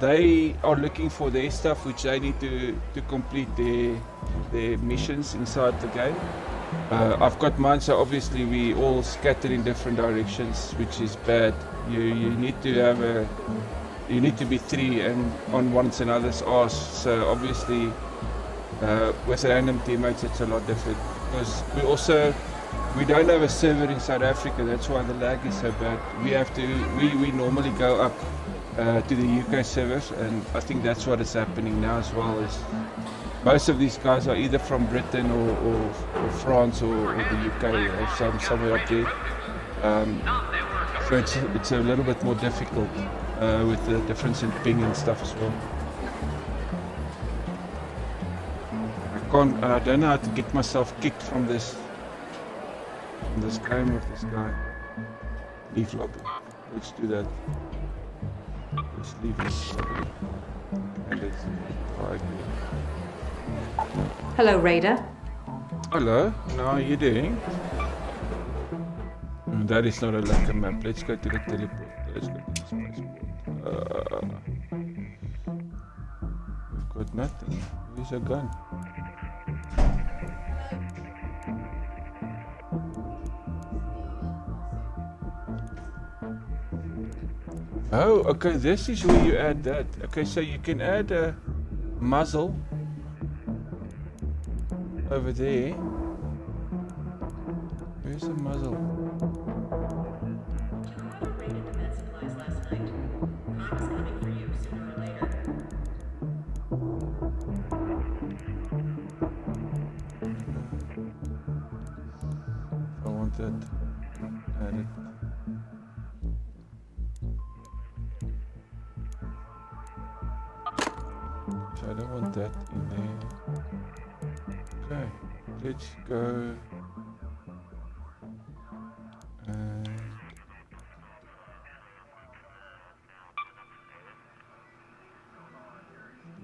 they are looking for their stuff, which they need to complete their missions inside the game. I've got mine, so obviously we all scattered in different directions, which is bad. You need to have you need to be three and on one another's arse. So obviously with random teammates it's a lot different, because we don't have a server in South Africa. That's why the lag is so bad. We normally go up to the UK servers, and I think that's what is happening now as well. Is most of these guys are either from Britain or France or the UK or somewhere up there. So it's a little bit more difficult with the difference in ping and stuff as well. I don't know how to get myself kicked from this game with this guy. Leave lobby. Let's do that. Let's leave this lobby. And let's try again. Hello, Raider. Hello, how are you doing? That is not a lucky map. Let's go to the teleport. Let's go to the spaceport. We've got nothing. Where's a gun? Oh, okay, this is where you add that. Okay, so you can add a muzzle over there. Where's the muzzle? I want that added. So I don't want that in there. Okay, let's go.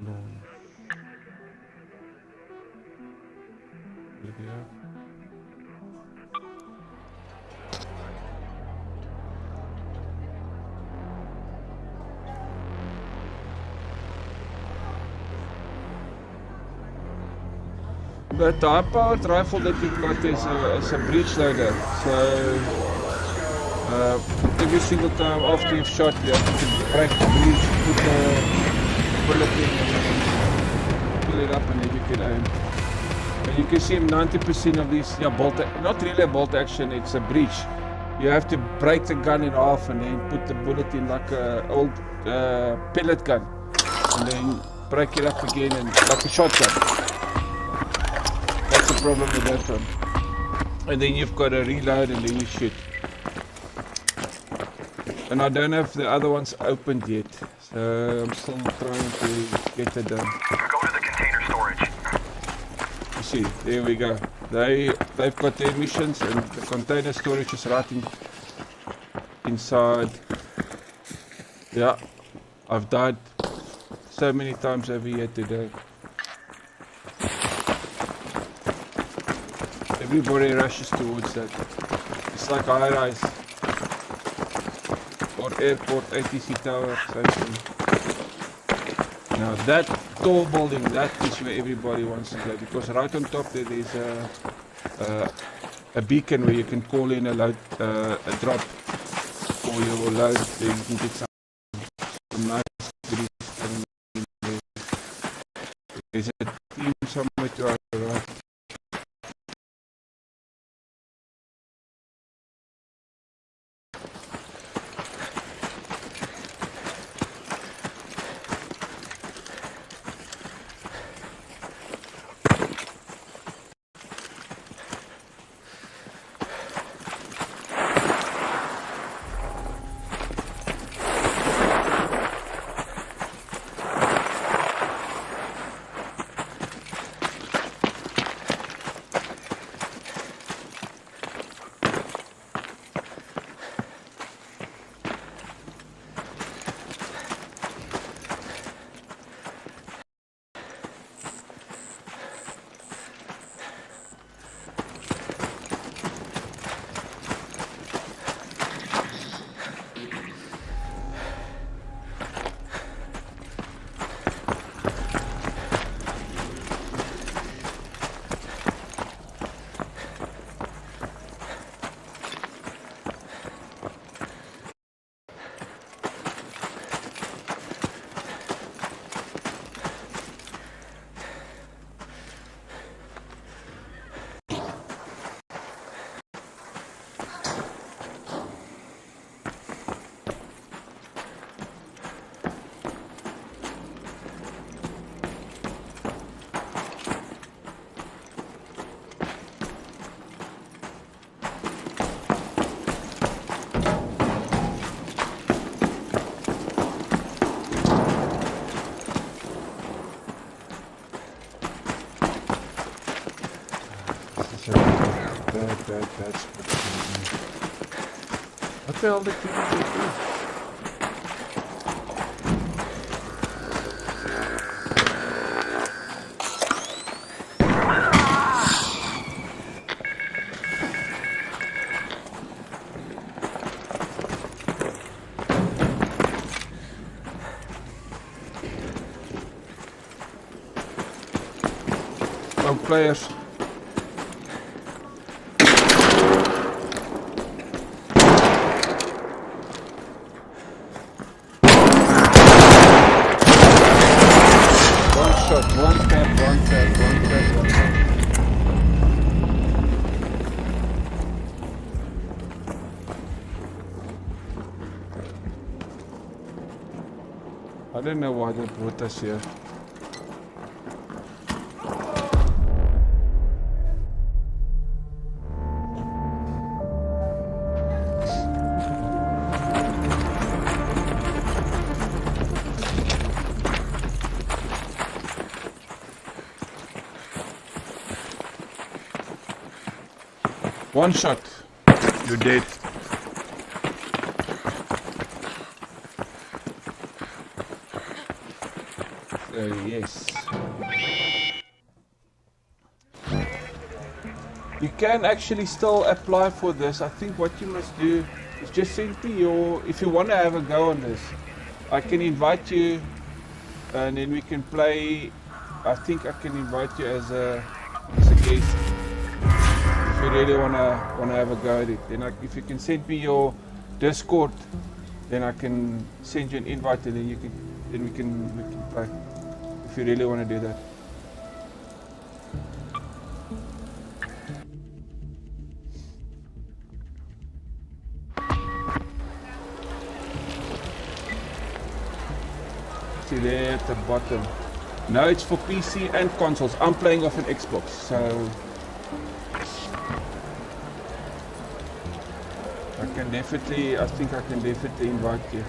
Lawn. Olivia. The high-powered rifle that you've got is a breech loader. So every single time after you've shot, you have to break the breech, put the bullet in, and pull it up, and then you can aim. And you can see 90% of these, bolt, not really a bolt action, it's a breech. You have to break the gun in half and then put the bullet in like an old pellet gun, and then break it up again and like a shotgun. That's the problem with that one. And then you've got to reload and then you shoot. And I don't have the other ones opened yet, so I'm still trying to get it done. Go to the container storage. You see, there we go. They've got their missions and the container storage is right inside. Yeah, I've died so many times over here today. Everybody rushes towards that. It's like high rise or airport ATC tower. Now that tall building, that is where everybody wants to play, because right on top there is a beacon where you can call in a load, a drop for your load. Then you can get some nice goodies coming in there. There's a team somewhere to our right. That's what the hell did people do? Oh, players. I don't know why they brought us here. One shot. You're dead. Yes. You can actually still apply for this. I think what you must do is just send me your, if you want to have a go on this, I can invite you and then we can play. I think I can invite you as a guest if you really wanna have a go at it. Then if you can send me your Discord, then I can send you an invite and then we can play. If you really want to do that. See there at the bottom. No, it's for PC and consoles. I'm playing off an Xbox, so I think I can definitely invite you.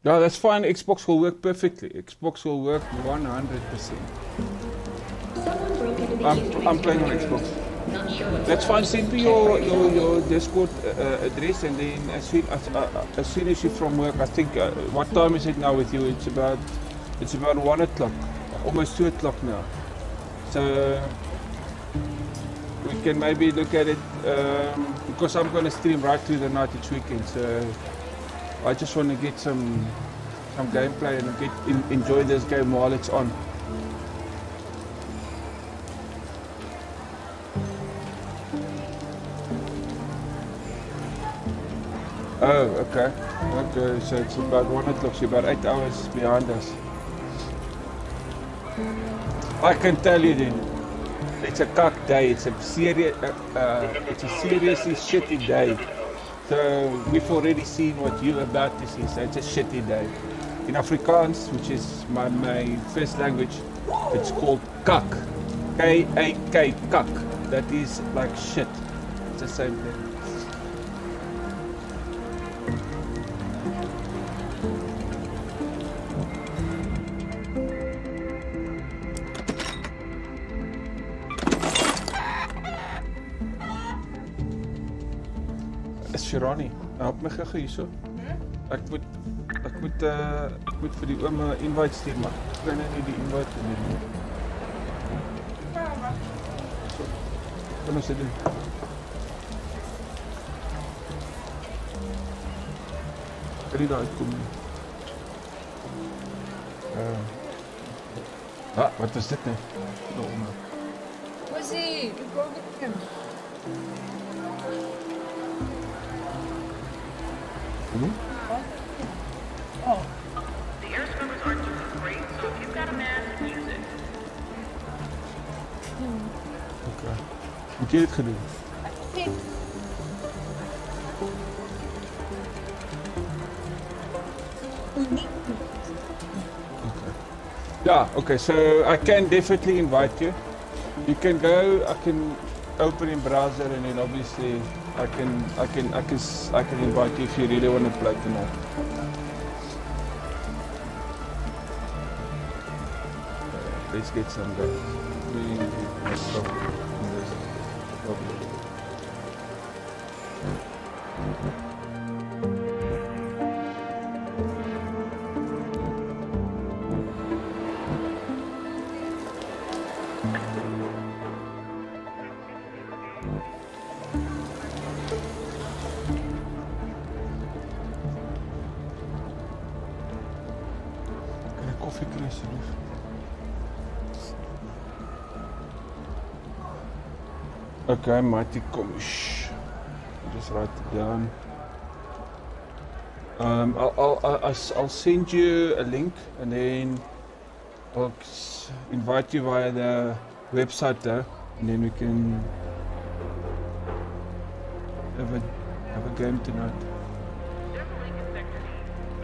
No, that's fine. Xbox will work perfectly. Xbox will work 100%. I'm playing on Xbox. That's fine. Send me your Discord address, and then as soon as you're from work, I think what time is it now with you? It's about 1 o'clock, almost 2 o'clock now. So we can maybe look at it because I'm gonna stream right through the night each weekend. So I just want to get some gameplay and enjoy this game while it's on. Oh, okay. Okay, so it's about 1 o'clock, so about 8 hours behind us. I can tell you then, it's a cuck day. It's a seriously shitty day. So we've already seen what you're about to see, so it's a shitty day. In Afrikaans, which is my first language, it's called kak. K-A-K, kak. That is like shit. It's the same thing. Shirani, help my gou hierso. Ek moet vir die ouma invite stuur, maar ek kan nie die invite doen nie. Wat moet ek doen? Kan nie daar uitkom nie. Wat is dit nou? Was he? Go with him. Oh. The air scrubbers aren't doing great, so if you've got a mask, use it. Okay. Moet jy dit gedoen? Okay. Yeah, okay, so I can definitely invite you. You can go, I can open in browser and then obviously I can invite you if you really want to play tonight. Let's get some guys. Okay, Mighty Komish. Just write it down. I'll send you a link and then I'll invite you via the website there, and then we can have a game tonight. There's a link in Sector E.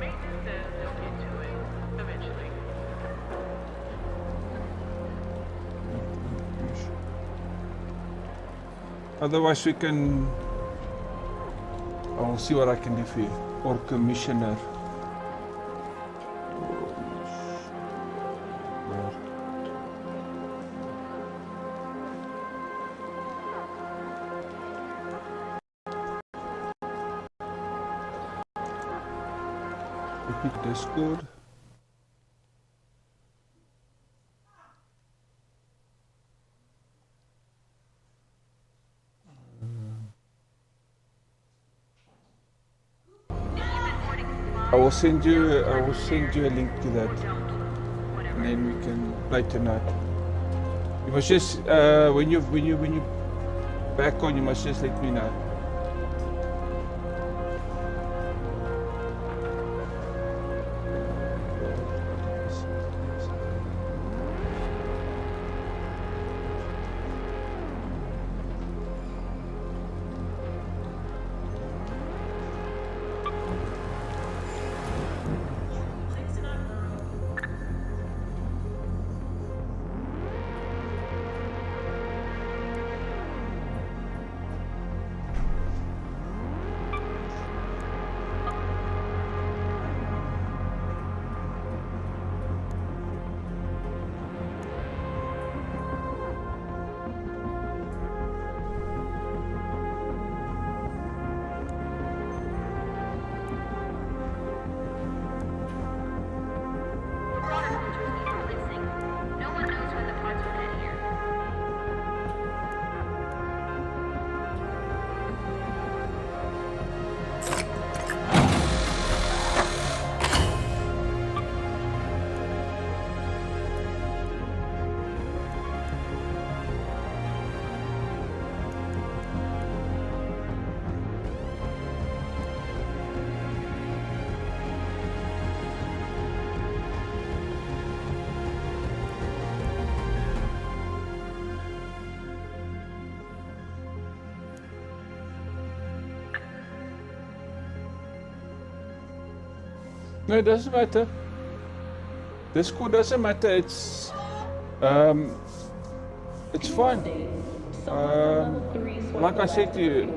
Maintenance says they'll get to it eventually. Otherwise we can... I'll see what I can do for you. Or commissioner. Epic Discord. I will send you a link to that, and then we can play tonight. You must just when you back on, you must just let me know. No, it doesn't matter. Discord doesn't matter. It's fine. Like I said to you,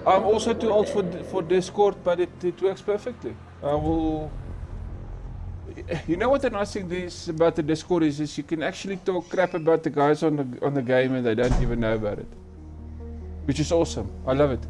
I'm also too old for Discord, but it works perfectly. I will. You know what the nice thing is about the Discord is you can actually talk crap about the guys on the game and they don't even know about it, which is awesome. I love it.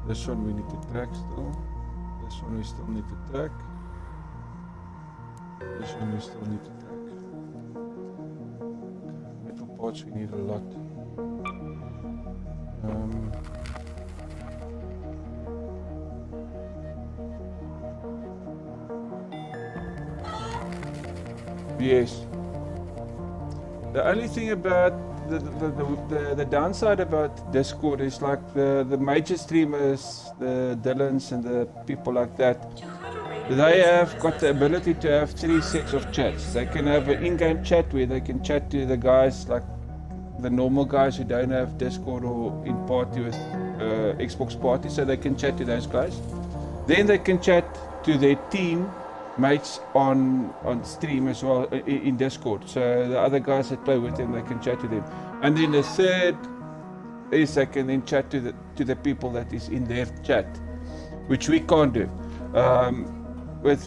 This one we need to track still. This one we still need to track. This one we still need to track. Metal parts we need a lot. Yes. The only thing about the downside about Discord is like the major streamers, the Dylans and the people like that, they have got the ability to have 3 sets of chats. They can have an in-game chat where they can chat to the guys like the normal guys who don't have Discord or in party with Xbox party, so they can chat to those guys. Then they can chat to their team mates on stream as well in Discord, so the other guys that play with them, they can chat to them. And then the third is they can then chat to the people that is in their chat, which we can't do with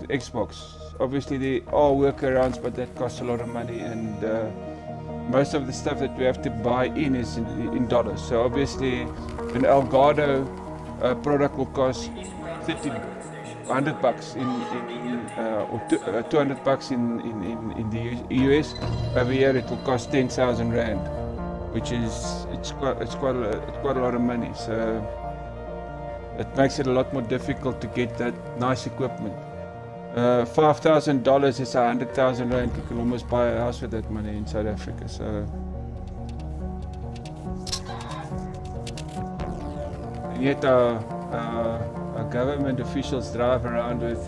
Xbox. Obviously there are workarounds, but that costs a lot of money, and most of the stuff that we have to buy in is in dollars. So obviously an Elgato product will cost $100 or $200 in the US. Over here it will cost 10,000 rand, which is it's quite a lot of money. So it makes it a lot more difficult to get that nice equipment. $5,000 is 100,000 rand. You can almost buy a house with that money in South Africa. So yet our government officials drive around with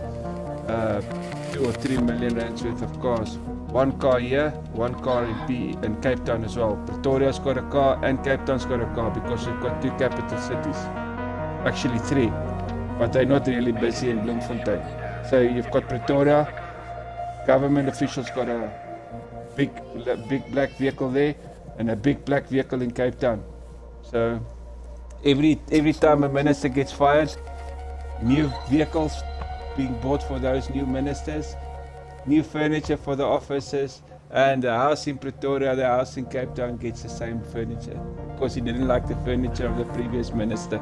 2 or 3 million rands worth of cars. One car here, one car in Cape Town as well. Pretoria's got a car and Cape Town's got a car because we've got 2 capital cities. Actually 3, but they're not really busy in Bloemfontein. So you've got Pretoria, government officials got a big black vehicle there and a big black vehicle in Cape Town. So every time a minister gets fired, new vehicles being bought for those new ministers, new furniture for the offices, and the house in Pretoria, the house in Cape Town gets the same furniture because he didn't like the furniture of the previous minister.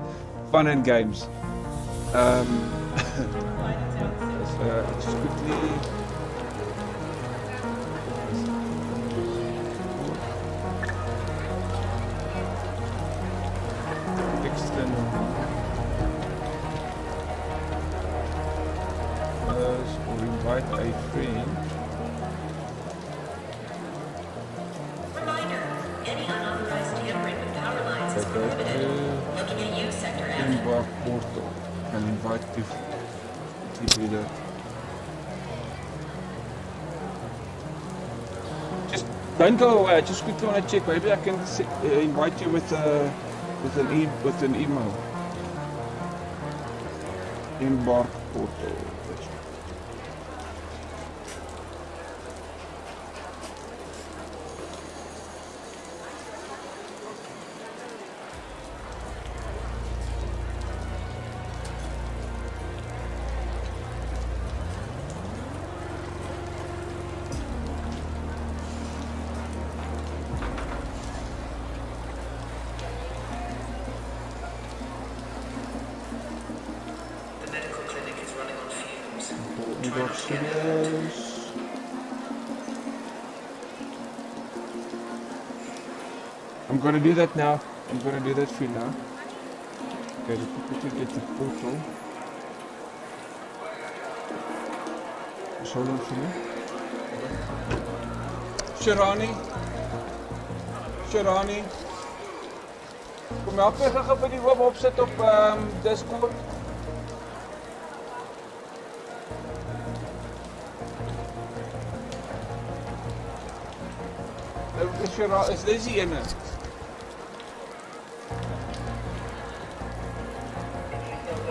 Fun and games. Just quickly. Or invite a friend. Reminder, any unauthorized tampering with power lines is prohibited. Looking at you, Sector F. Embark portal. And invite people that. Just don't go away. I just quickly want to check. Maybe I can invite you with an email. Embark portal. I'm gonna do that now. I'm gonna do that for you now. Okay, let me quickly get the portal. Just hold on for me. Sharani. Kom help my gou vir die hoop opsit op Discord. Is this die ene?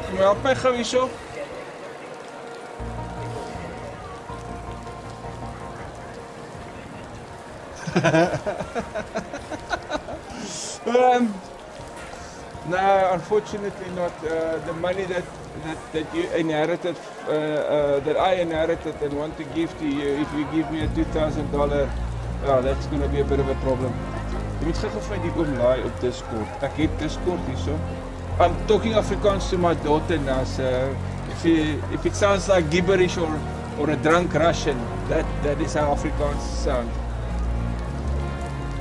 Kom help my gou hierso. No, unfortunately not. The money that you inherited, that I inherited and want to give to you, if you give me a $2,000, that's going to be a bit of a problem. Jy moet gou vir die oom laai op Discord. Ek het Discord hierso. I'm talking Afrikaans to my daughter now, so if it sounds like gibberish or a drunk Russian, that is how Afrikaans sound.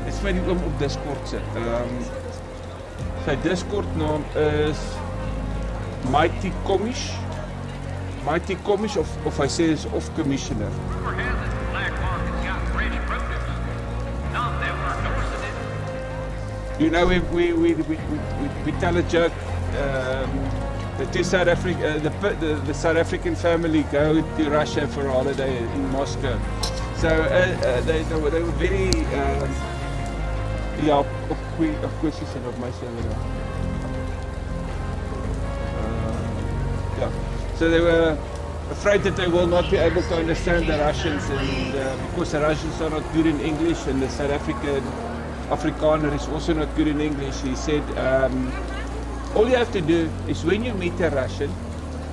Let's vir die oom op Discord sit. Sy Discord naam is Mighty Komish. Mighty Komish of hy sê is of commissioner. You know, we tell a joke. The South African family go to Russia for a holiday in Moscow. So they were very of course you said of my server. So they were afraid that they will not be able to understand the Russians, and because the Russians are not good in English, and the South Afrikaner is also not good in English. He said, all you have to do is when you meet a Russian,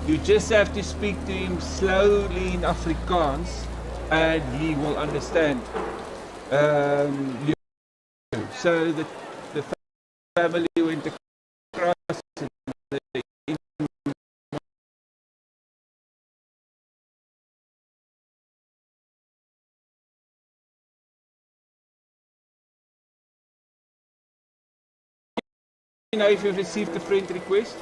you just have to speak to him slowly in Afrikaans and he will understand. So the family went across and you know if you've received a friend request.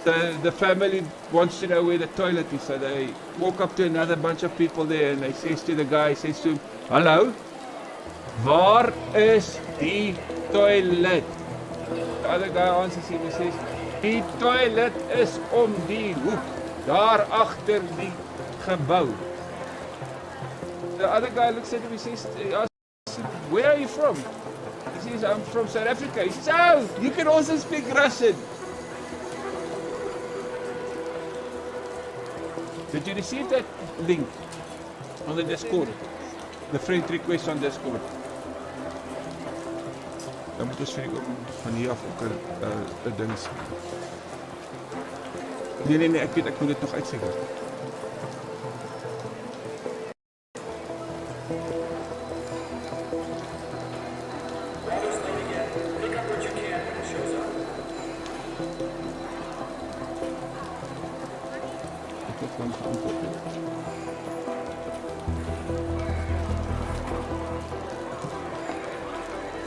So the family wants to know where the toilet is, so they walk up to another bunch of people there and they says to the guy, says to him, "Hallo, waar is die toilet?" The other guy answers him and says, die toilet is om die hoek, daar agter die gebou. The other guy looks at him and says, where are you from? He says, I'm from South Africa. He says, oh, you can also speak Russian. Did you receive that link on the Discord? The friend request on Discord. Dan moet ons vir van hier af ook 'n ding sien. Nee, ek weet ek moet dit nog uitseker.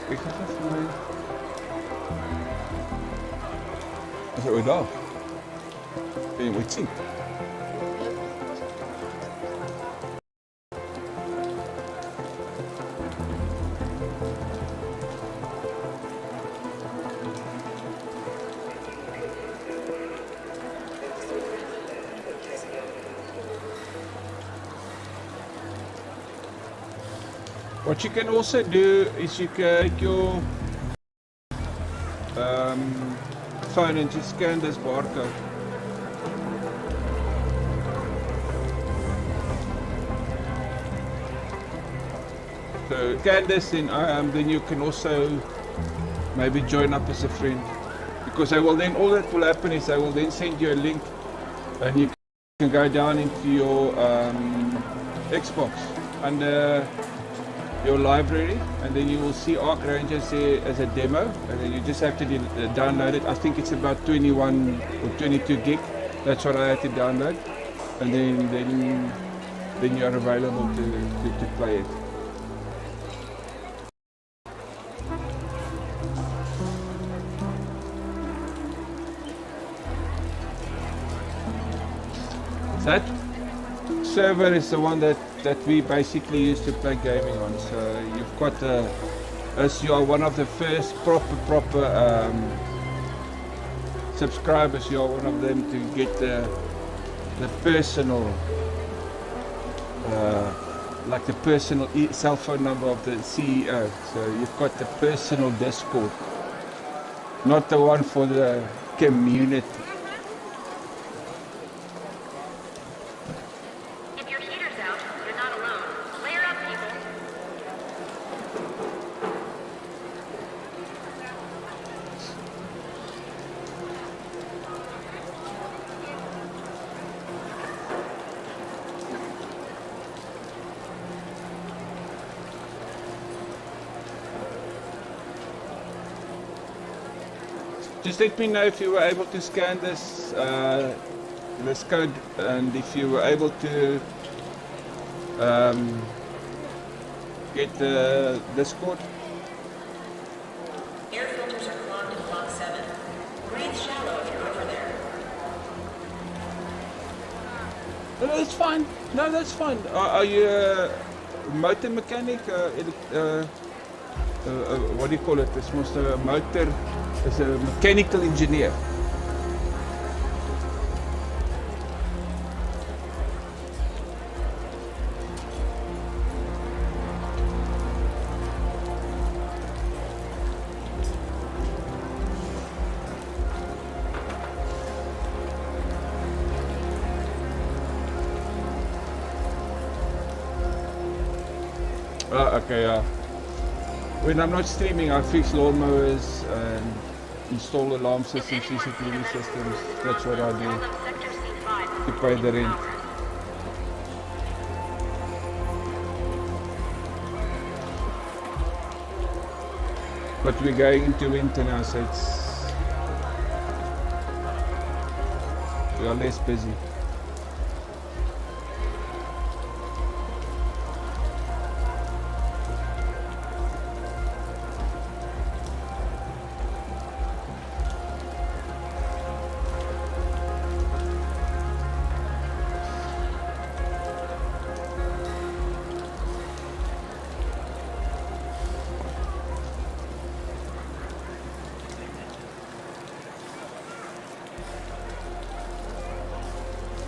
Ek gaan dit vir my. Is dit ooit daar? Kan jy ooit sien? What you can also do is you can take your phone and just scan this barcode. So scan this in then you can also maybe join up as a friend, because I will then, all that will happen is I will then send you a link and you can go down into your Xbox under your library, and then you will see Arc Rangers there as a demo, and then you just have to download it. I think it's about 21 or 22 gig. That's what I had to download, and then you are available to play it. That server is the one that we basically used to play gaming on. So you've got as you are one of the first proper subscribers, you are one of them to get the personal like the personal cell phone number of the CEO. So you've got the personal Discord, not the one for the community. Just let me know if you were able to scan this code, and if you were able to get the Discord. Air filters are clogged in Block 7. Breathe shallow if you're over there. No, that's fine. No, that's fine. Are you a motor mechanic? What do you call it? It's most a motor. As a mechanical engineer. Okay, when I'm not streaming, I fix lawnmowers and install alarm systems, CCTV systems. That's what I do to pay the rent. But we're going into winter now, so we are less busy.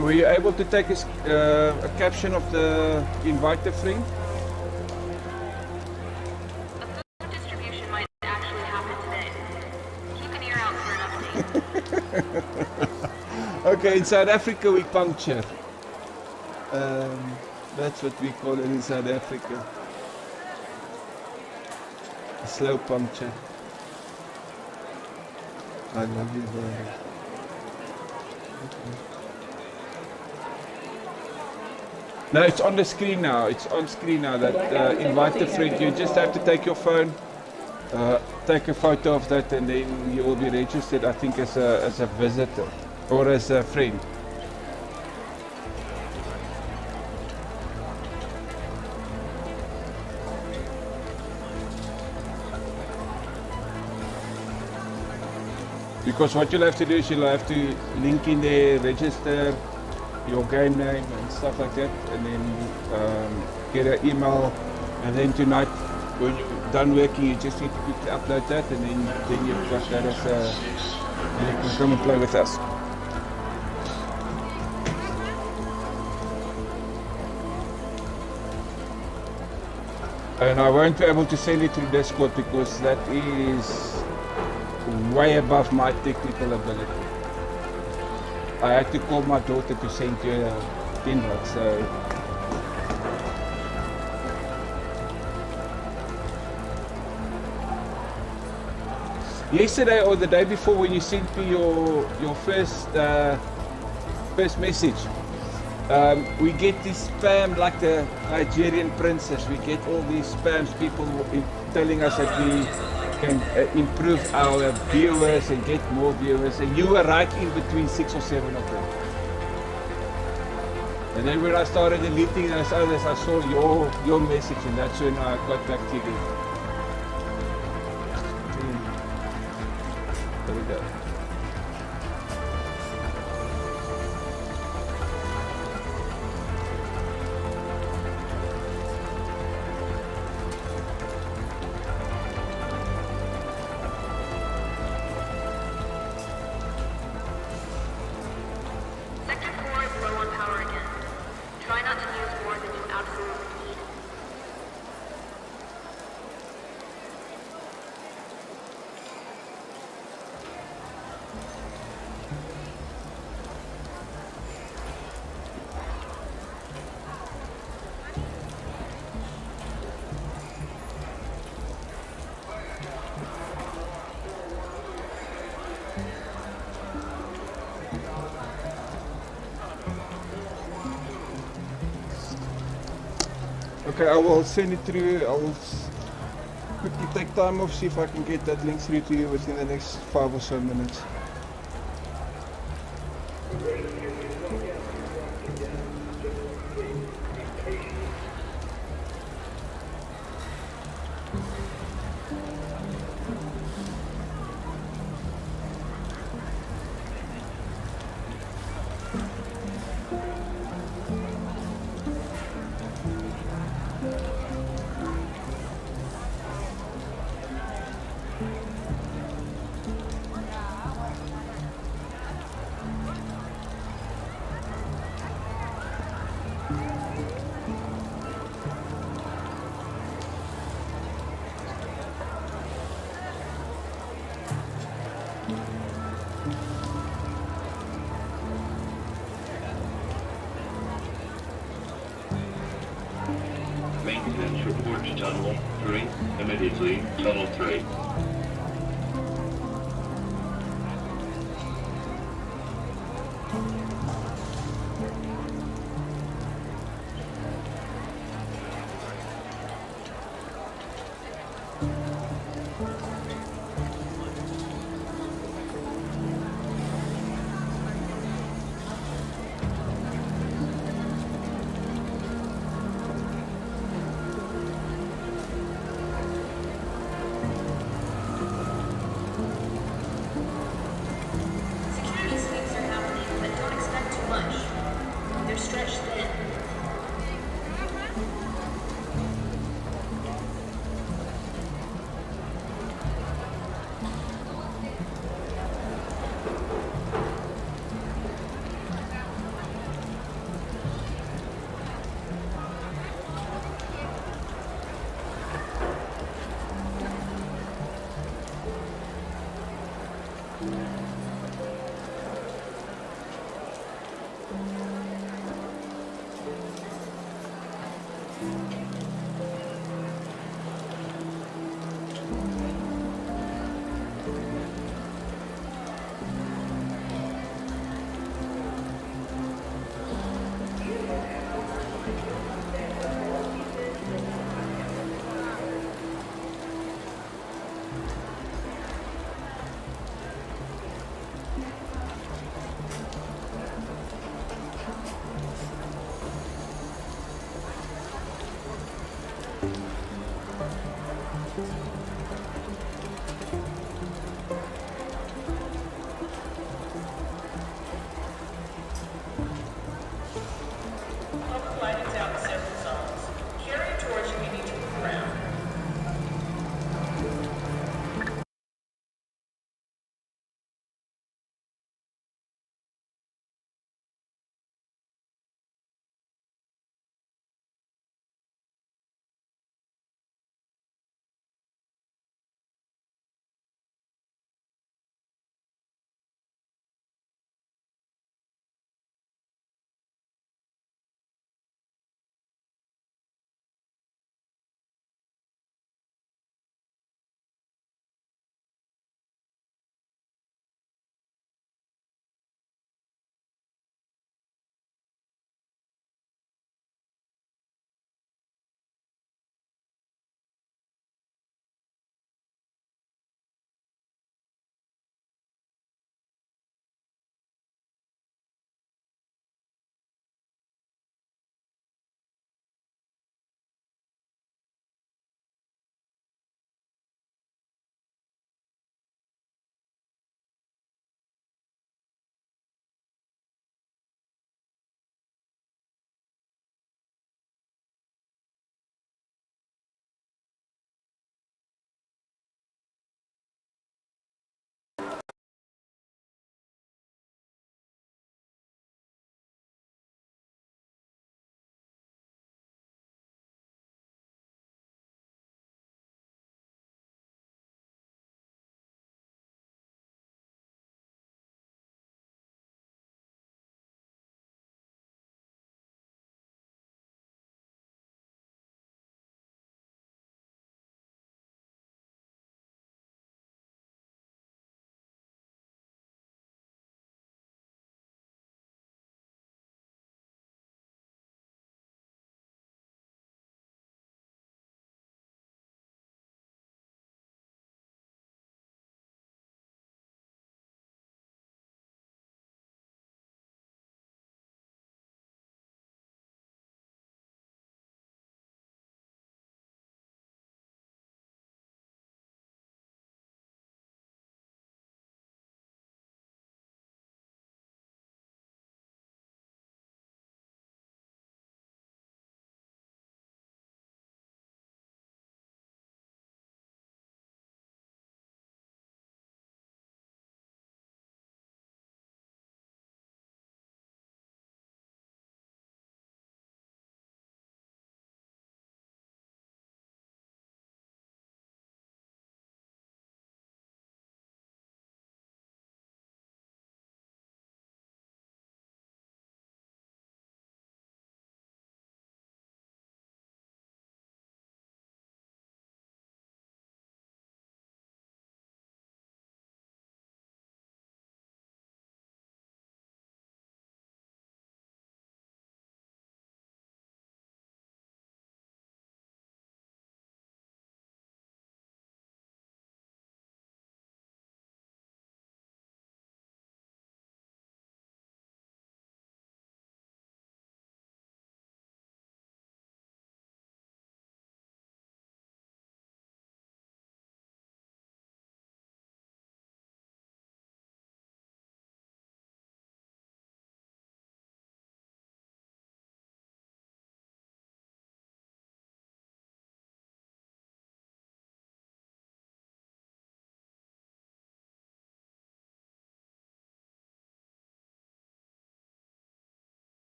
Were you able to take a caption of the invite a friend? A food distribution might actually happen today. Keep an ear out for an update. Okay, in South Africa we puncture. That's what we call it in South Africa. A slow puncture. I love you very much. No, it's on the screen now. It's on screen now. That invite a friend. You just have to take your phone, take a photo of that, and then you will be registered. I think as a visitor or as a friend. Because what you'll have to do is you'll have to link in there, register your game name and stuff like that, and then get an email, and then tonight when you're done working you just need to quickly upload that, and then you've got that as a, and you can come and play with us. And I won't be able to send it through Discord because that is way above my technical ability. I had to call my daughter to send you a invite, so yesterday or the day before when you sent me your first message, we get this spam like the Nigerian princess. We get all these spams, people telling us that we can improve our viewers and get more viewers, and you were right in between 6 or 7 of them. And then when I started deleting those others, I saw your message, and that's when I got back to you. There we go. Sector 4 is low on power again. Try not to use more than you absolutely need. Okay, I will send it through. I will quickly take time off, see if I can get that link through to you within the next 5 or so minutes. Maintenance report to Tunnel 3. Immediately, Tunnel 3.